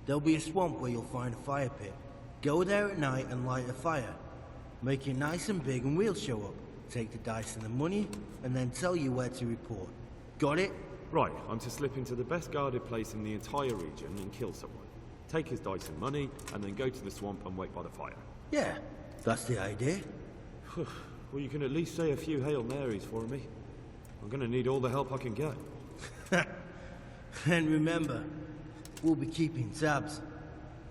There'll be a swamp where you'll find a fire pit. Go there at night and light a fire. Make it nice and big and we'll show up. Take the dice and the money, and then tell you where to report. Got it? Right, I'm to slip into the best guarded place in the entire region and kill someone. Take his dice and money, and then go to the swamp and wait by the fire. Yeah, that's the idea. Well, you can at least say a few Hail Marys for me. I'm gonna need all the help I can get. And remember, we'll be keeping tabs.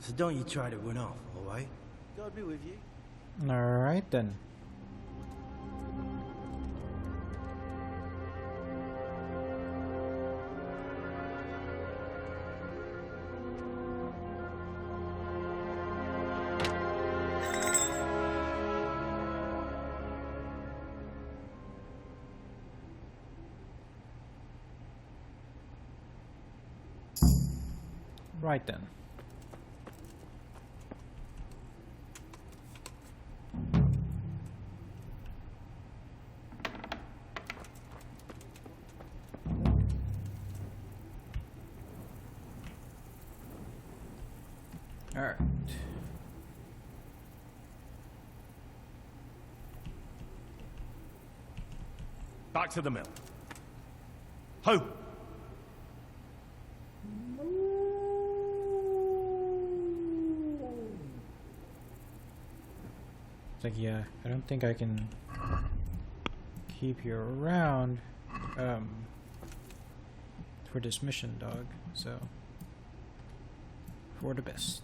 So don't you try to run off, alright? God be with you. Alright then. Right then. All right. Back to the mill. Ho! It's like, yeah, I don't think I can keep you around for this mission, dog. So, for the best.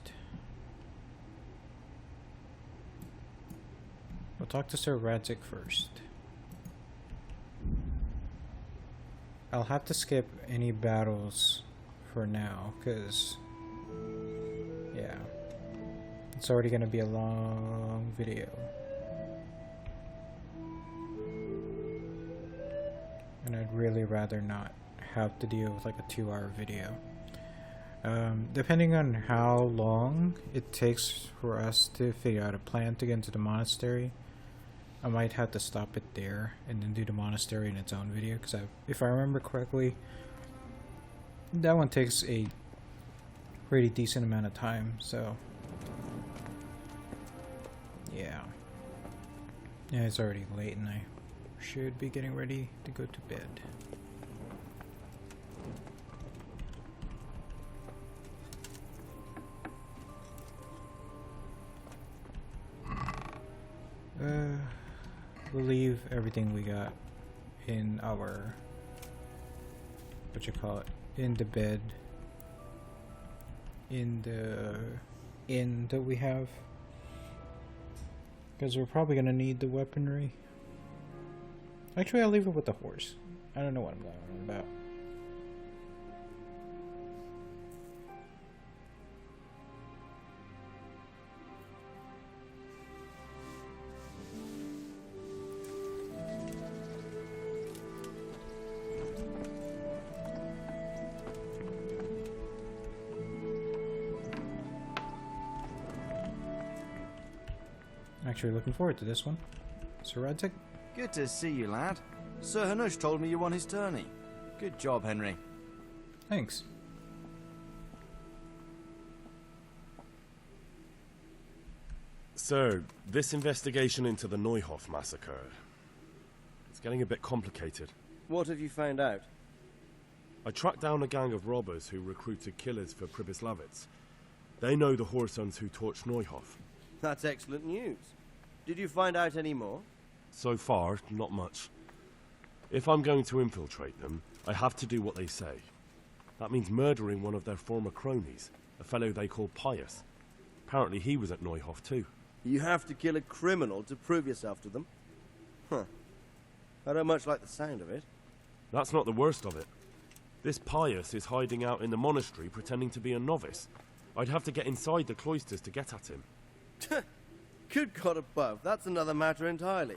We'll talk to Sir Radzik first. I'll have to skip any battles for now, because, yeah, it's already going to be a long video. And I'd really rather not have to deal with like a 2-hour video. Depending on how long it takes for us to figure out a plan to get into the monastery, I might have to stop it there and then do the monastery in its own video, because if I remember correctly, that one takes a pretty decent amount of time, so yeah. Yeah, it's already late and I should be getting ready to go to bed. We'll leave everything we got in our, in the bed, in the inn that we have, because we're probably gonna need the weaponry. Actually, I'll leave it with the horse. I don't know what I'm going on about. Actually looking forward to this one. Sir Radzik? Good to see you, lad. Sir Hanush told me you won his tourney. Good job, Henry. Thanks. Sir, this investigation into the Neuhof massacre, it's getting a bit complicated. What have you found out? I tracked down a gang of robbers who recruited killers for Pribyslavitz. They know the Horsons who torched Neuhof. That's excellent news. Did you find out any more? So far, not much. If I'm going to infiltrate them, I have to do what they say. That means murdering one of their former cronies, a fellow they call Pius. Apparently he was at Neuhof too. You have to kill a criminal to prove yourself to them? Huh. I don't much like the sound of it. That's not the worst of it. This Pius is hiding out in the monastery pretending to be a novice. I'd have to get inside the cloisters to get at him. Good God above, that's another matter entirely.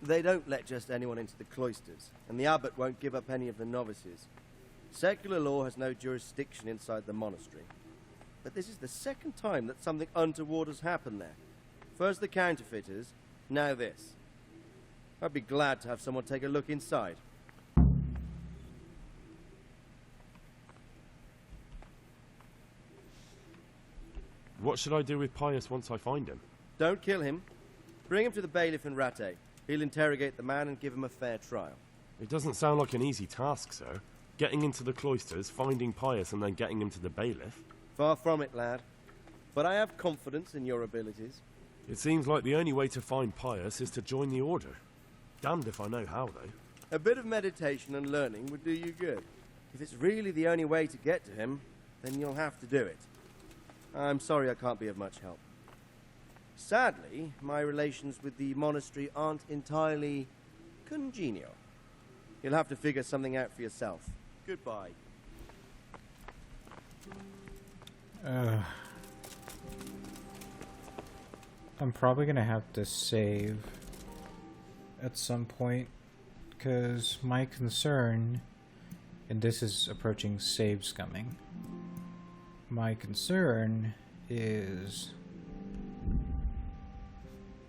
They don't let just anyone into the cloisters, and the abbot won't give up any of the novices. Secular law has no jurisdiction inside the monastery. But this is the second time that something untoward has happened there. First the counterfeiters, now this. I'd be glad to have someone take a look inside. What should I do with Pius once I find him? Don't kill him. Bring him to the bailiff in Rattay. He'll interrogate the man and give him a fair trial. It doesn't sound like an easy task, sir. Getting into the cloisters, finding Pius, and then getting him to the bailiff. Far from it, lad. But I have confidence in your abilities. It seems like the only way to find Pius is to join the order. Damned if I know how, though. A bit of meditation and learning would do you good. If it's really the only way to get to him, then you'll have to do it. I'm sorry I can't be of much help. Sadly, my relations with the monastery aren't entirely congenial. You'll have to figure something out for yourself. Goodbye. I'm probably gonna have to save at some point, because my concern, and this is approaching save scumming, my concern is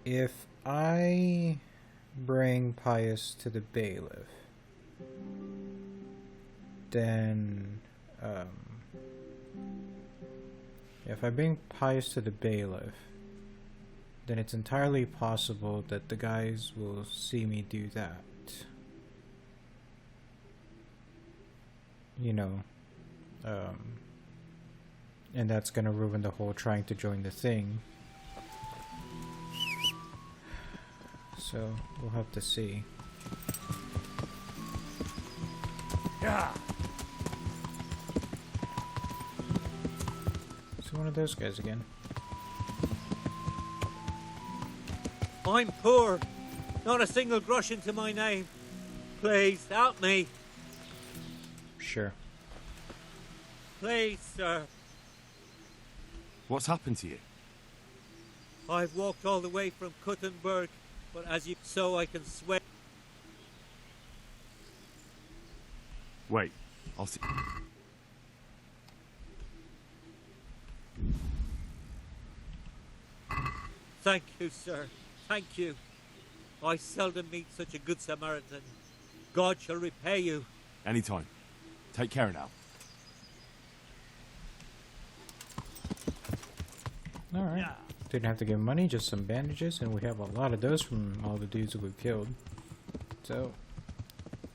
if I bring Pius to the bailiff, then if I bring Pius to the bailiff, then it's entirely possible that the guys will see me do that. You know, and that's gonna ruin the whole trying to join the thing. So we'll have to see. Yeah. So one of those guys again. I'm poor. Not a single groschen to my name. Please, help me. Sure. Please, sir. What's happened to you? I've walked all the way from Kuttenberg, but as you so I can swear. Wait, I'll see. Thank you, sir. Thank you. I seldom meet such a good Samaritan. God shall repay you. Anytime. Take care now. Alright. Didn't have to give money, just some bandages, and we have a lot of those from all the dudes that we've killed. So,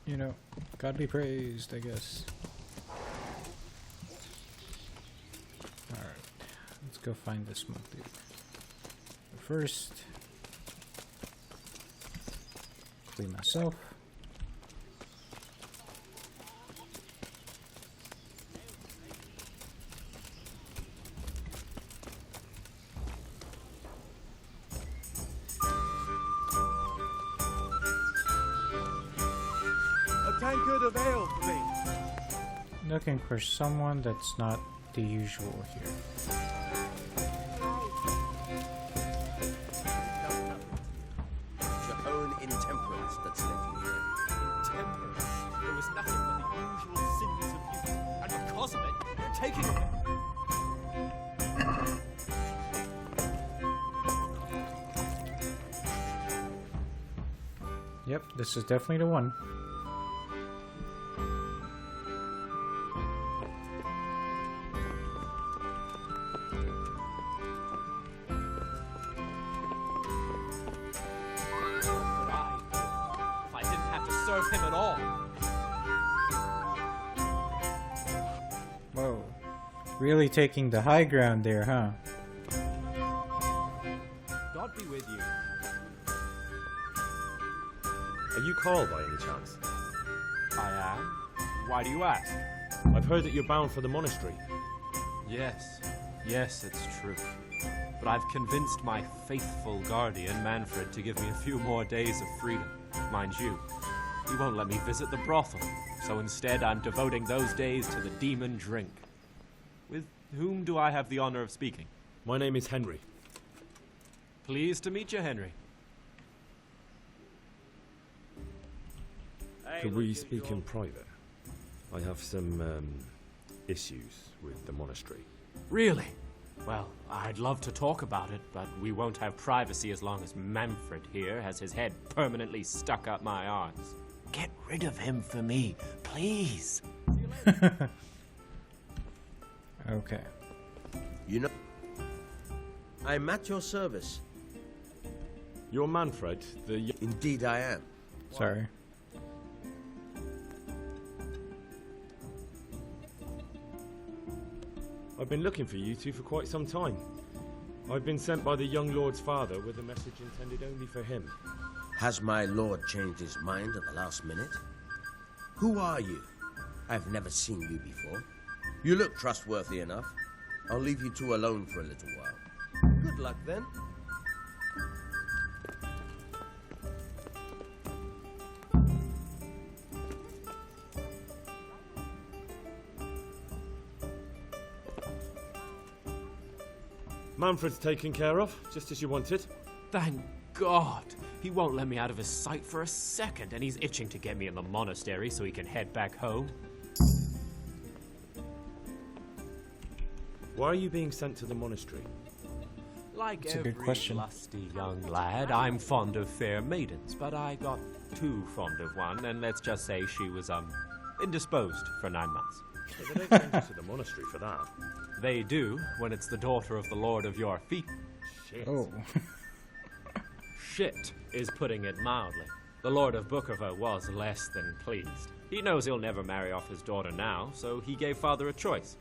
you know, God be praised, I guess. Alright. Let's go find this smoke dude. But first, clean myself. Tankard of ale for me. Looking for someone that's not the usual here. It's your own intemperance that's led you here. Intemperance? There was nothing but the usual sins of youth, and because of it, you're taking it. Yep, this is definitely the one. Him at all. Whoa. Really taking the high ground there, huh? God be with you. Are you Carl by any chance? I am. Why do you ask? I've heard that you're bound for the monastery. Yes. Yes, it's true. But I've convinced my faithful guardian, Manfred, to give me a few more days of freedom. Mind you, he won't let me visit the brothel, so instead I'm devoting those days to the demon drink. With whom do I have the honor of speaking? My name is Henry. Pleased to meet you, Henry. Could we speak in private? I have some, issues with the monastery. Really? Well, I'd love to talk about it, but we won't have privacy as long as Manfred here has his head permanently stuck up my arse. Get rid of him for me, please. Okay. You know, I'm at your service. You're Manfred, the... Indeed I am. Sorry. I've been looking for you two for quite some time. I've been sent by the young lord's father with a message intended only for him. Has my lord changed his mind at the last minute? Who are you? I've never seen you before. You look trustworthy enough. I'll leave you two alone for a little while. Good luck then. Manfred's taken care of, just as you wanted. Thank God. He won't let me out of his sight for a second, and he's itching to get me in the monastery so he can head back home. Why are you being sent to the monastery? Like That's a every good question. lusty young lad, I'm fond of fair maidens, but I got too fond of one, and let's just say she was, indisposed for 9 months. But they don't send you to the monastery for that. They do, when it's the daughter of the lord of your feet. Shit. Oh. Shit is putting it mildly. The Lord of Bukover was less than pleased. He knows he'll never marry off his daughter now, so he gave father a choice.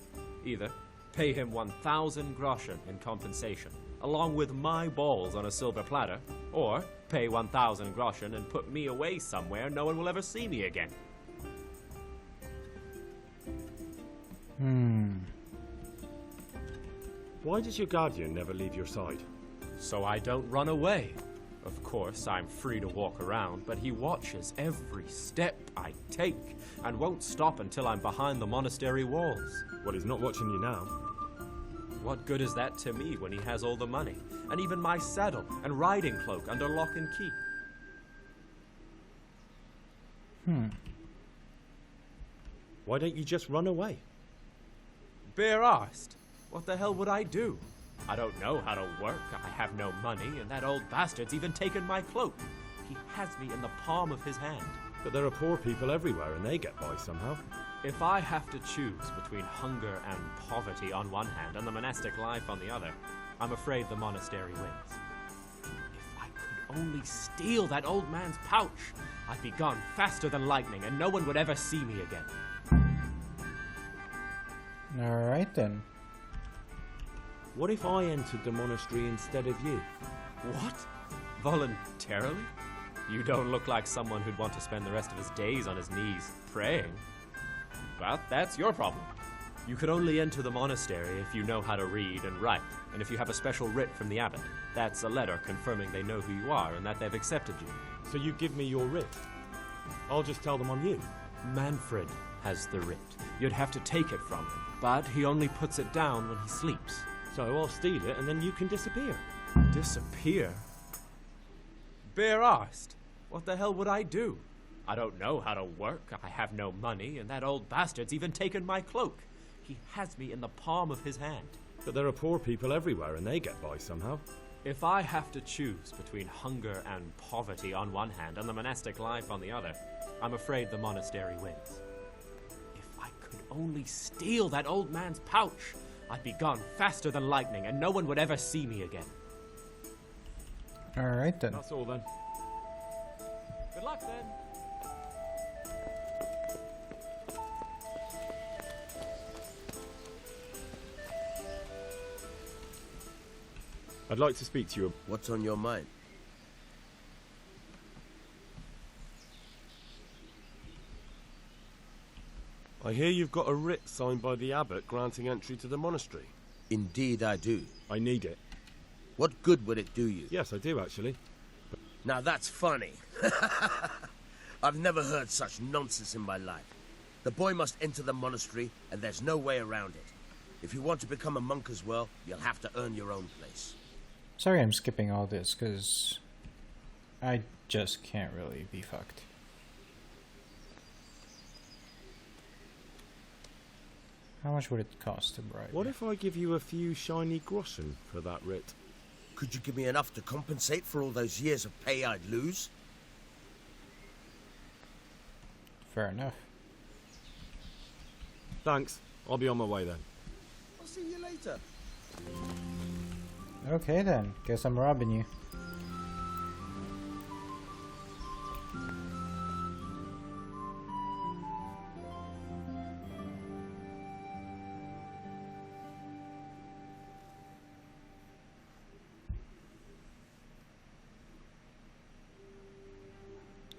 Either pay him 1,000 groschen in compensation, along with my balls on a silver platter, or pay 1,000 groschen and put me away somewhere no one will ever see me again. Why does your guardian never leave your side? So I don't run away. Of course, I'm free to walk around, but he watches every step I take and won't stop until I'm behind the monastery walls. Well, he's not watching you now. What good is that to me when he has all the money, and even my saddle and riding cloak under lock and key? Why don't you just run away? Bare-arsed. What the hell would I do? I don't know how to work, I have no money, and that old bastard's even taken my cloak. He has me in the palm of his hand. But there are poor people everywhere and they get by somehow. If I have to choose between hunger and poverty on one hand and the monastic life on the other, I'm afraid the monastery wins. If I could only steal that old man's pouch, I'd be gone faster than lightning and no one would ever see me again. Alright then. What if I entered the monastery instead of you? What? Voluntarily? You don't look like someone who'd want to spend the rest of his days on his knees praying. Well, that's your problem. You could only enter the monastery if you know how to read and write, and if you have a special writ from the abbot. That's a letter confirming they know who you are and that they've accepted you. So you give me your writ? I'll just tell them I'm you. Manfred has the writ. You'd have to take it from him, but he only puts it down when he sleeps. So I'll steal it and then you can disappear. Disappear? Bare-arsed. What the hell would I do? I don't know how to work, I have no money, and that old bastard's even taken my cloak. He has me in the palm of his hand. But there are poor people everywhere and they get by somehow. If I have to choose between hunger and poverty on one hand and the monastic life on the other, I'm afraid the monastery wins. If I could only steal that old man's pouch, I'd be gone faster than lightning and no one would ever see me again. Alright then. That's all then. Good luck then. I'd like to speak to you. What's on your mind? I hear you've got a writ signed by the abbot granting entry to the monastery. Indeed I do. I need it. What good would it do you? Yes, I do actually. Now that's funny. I've never heard such nonsense in my life. The boy must enter the monastery, and there's no way around it. If you want to become a monk as well, you'll have to earn your own place. Sorry I'm skipping all this, because I just can't really be fucked. How much would it cost to bribe? What if I give you a few shiny groschen for that writ? Could you give me enough to compensate for all those years of pay I'd lose? Fair enough. Thanks. I'll be on my way then. I'll see you later. Okay then, guess I'm robbing you.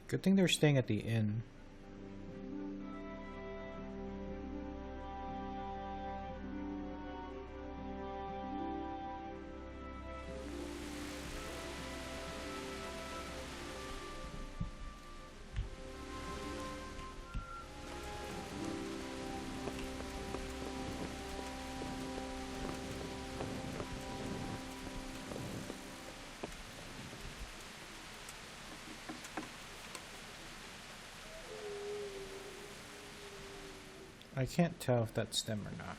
Good thing they're staying at the inn. I can't tell if that's them or not.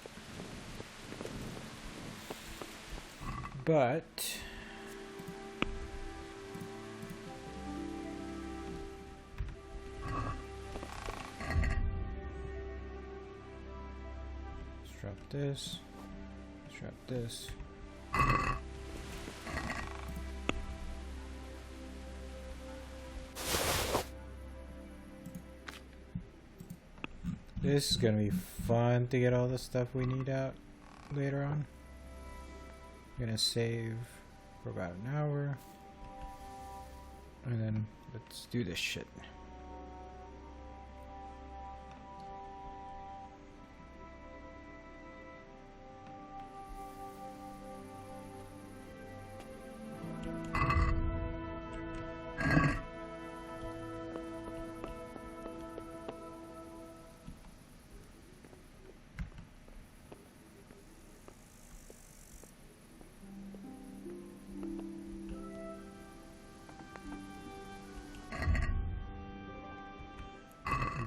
But let's drop this. Let's drop this. This is gonna be fun to get all the stuff we need out later on. I'm gonna save for about an hour. And then let's do this shit.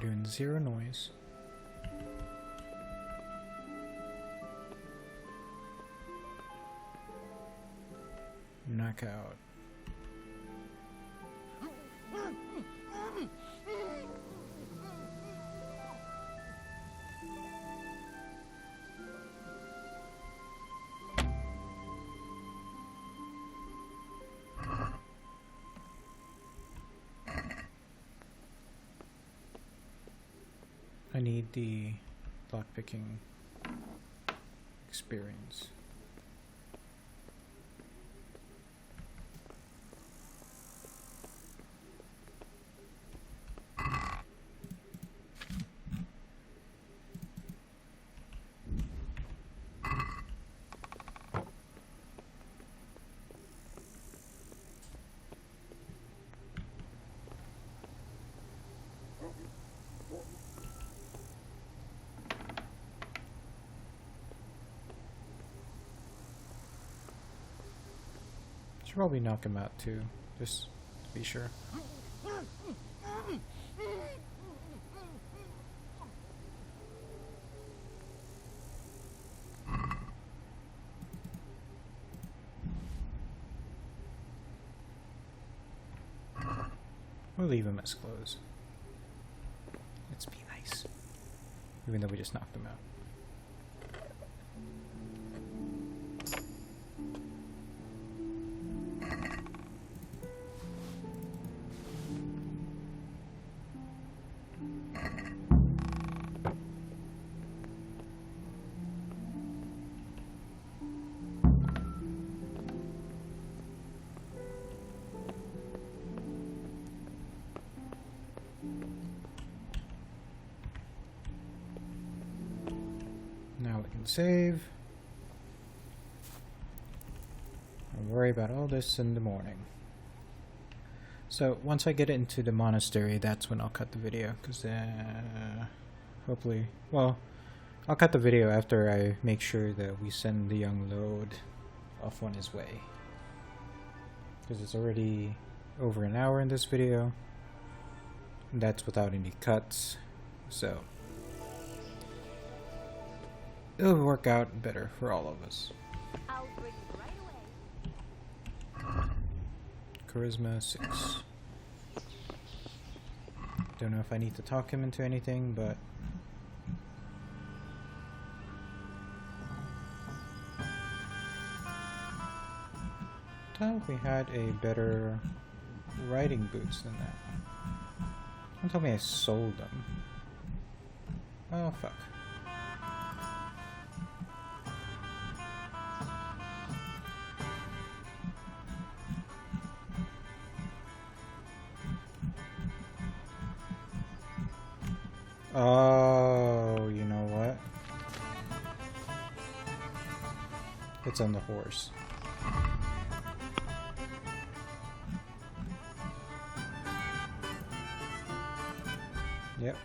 doing zero noise. Knockout. I need the lockpicking experience. Should probably knock him out too, just to be sure. We'll leave him as close. Let's be nice. Even though we just knocked him out. Now we can save. And worry about all this in the morning. So once I get into the monastery, that's when I'll cut the video, because hopefully, well, I'll cut the video after I make sure that we send the young Lord off on his way. Because it's already over an hour in this video. And that's without any cuts. So it'll work out better for all of us. I'll bring it right away. Charisma 6. Don't know if I need to talk him into anything, but I thought we had a better riding boots than that. Don't tell me I sold them. Oh fuck. Oh, you know what? It's on the horse. Yep.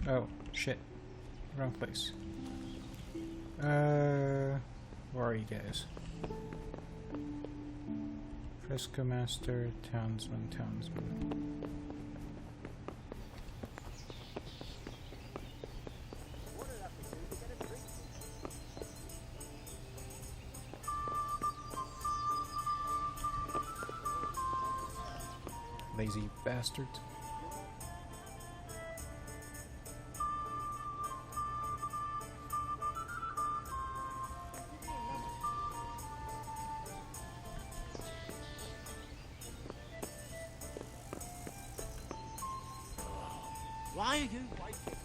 Oh, shit. Wrong place. Where are you guys? Fresco Master, Townsman. Lazy bastards. Why are you waiting?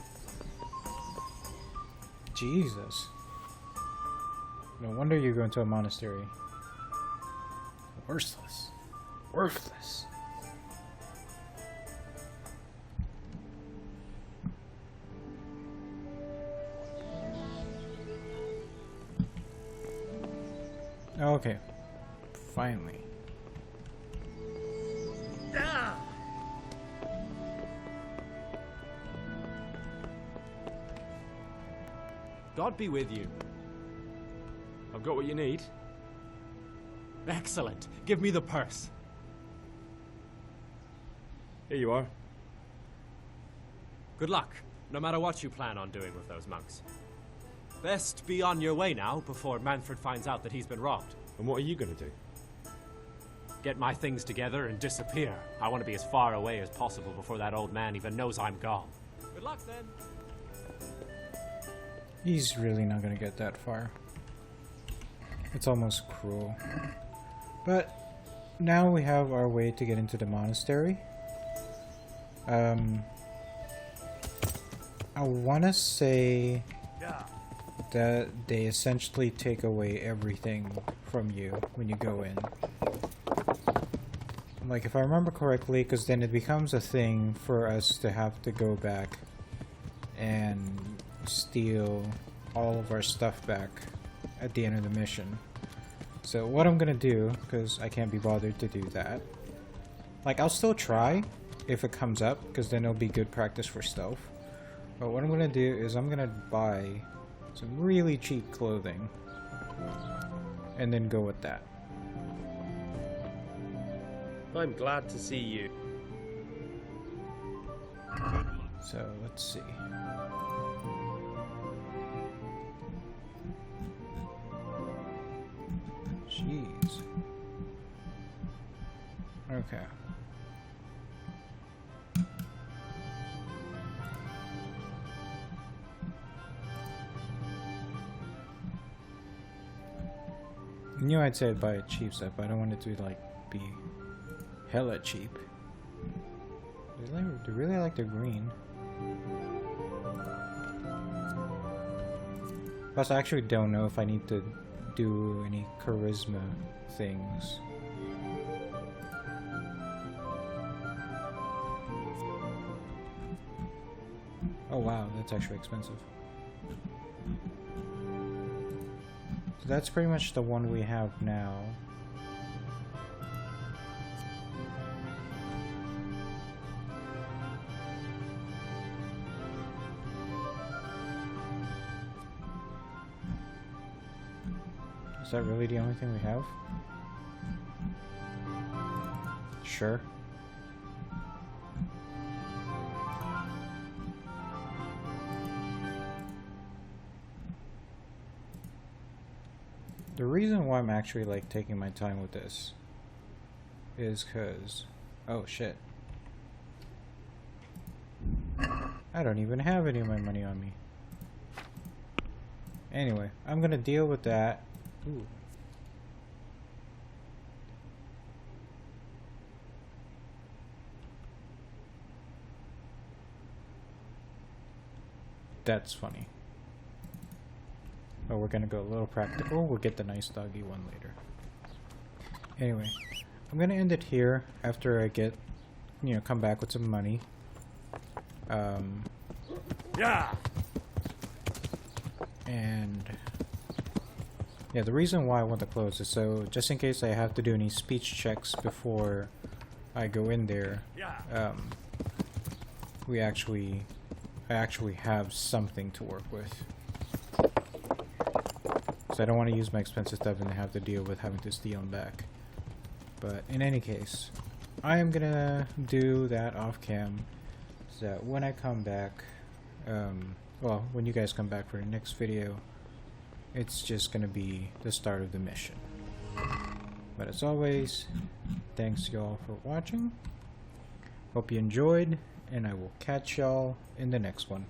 Jesus. No wonder you go into a monastery. Worthless. Worthless. Okay. Finally. God be with you. I've got what you need. Excellent. Give me the purse. Here you are. Good luck, no matter what you plan on doing with those monks. Best be on your way now, before Manfred finds out that he's been robbed. And what are you going to do? Get my things together and disappear. I want to be as far away as possible before that old man even knows I'm gone. Good luck, then. He's really not gonna get that far. It's almost cruel. But now we have our way to get into the monastery. I want to say that they essentially take away everything from you when you go in. Like, if I remember correctly, because then it becomes a thing for us to have to go back and steal all of our stuff back at the end of the mission. So what I'm gonna do, because I can't be bothered to do that, like, I'll still try if it comes up, because then it'll be good practice for stealth. But what I'm gonna do is I'm gonna buy some really cheap clothing and then go with that. I'm glad to see you. So let's see. Jeez. Okay. I knew I'd say I'd buy a cheap stuff, but I don't want it to like be hella cheap. They really like the green. Plus, I actually don't know if I need to do any charisma things. Oh wow, that's actually expensive. So that's pretty much the one we have now. Is that really the only thing we have? Sure. The reason why I'm actually like taking my time with this is because, oh shit, I don't even have any of my money on me. Anyway, I'm gonna deal with that. Ooh. That's funny. Oh, we're gonna go a little practical. We'll get the nice doggy one later. Anyway, I'm gonna end it here after I get, you know, come back with some money. Yeah. And yeah, the reason why I want to close is so just in case I have to do any speech checks before I go in there. I actually have something to work with. So I don't want to use my expensive stuff and have to deal with having to steal them back. But in any case, I am gonna do that off cam so that when I come back, well, when you guys come back for the next video, it's just gonna be the start of the mission. But as always, thanks y'all for watching. Hope you enjoyed, and I will catch y'all in the next one.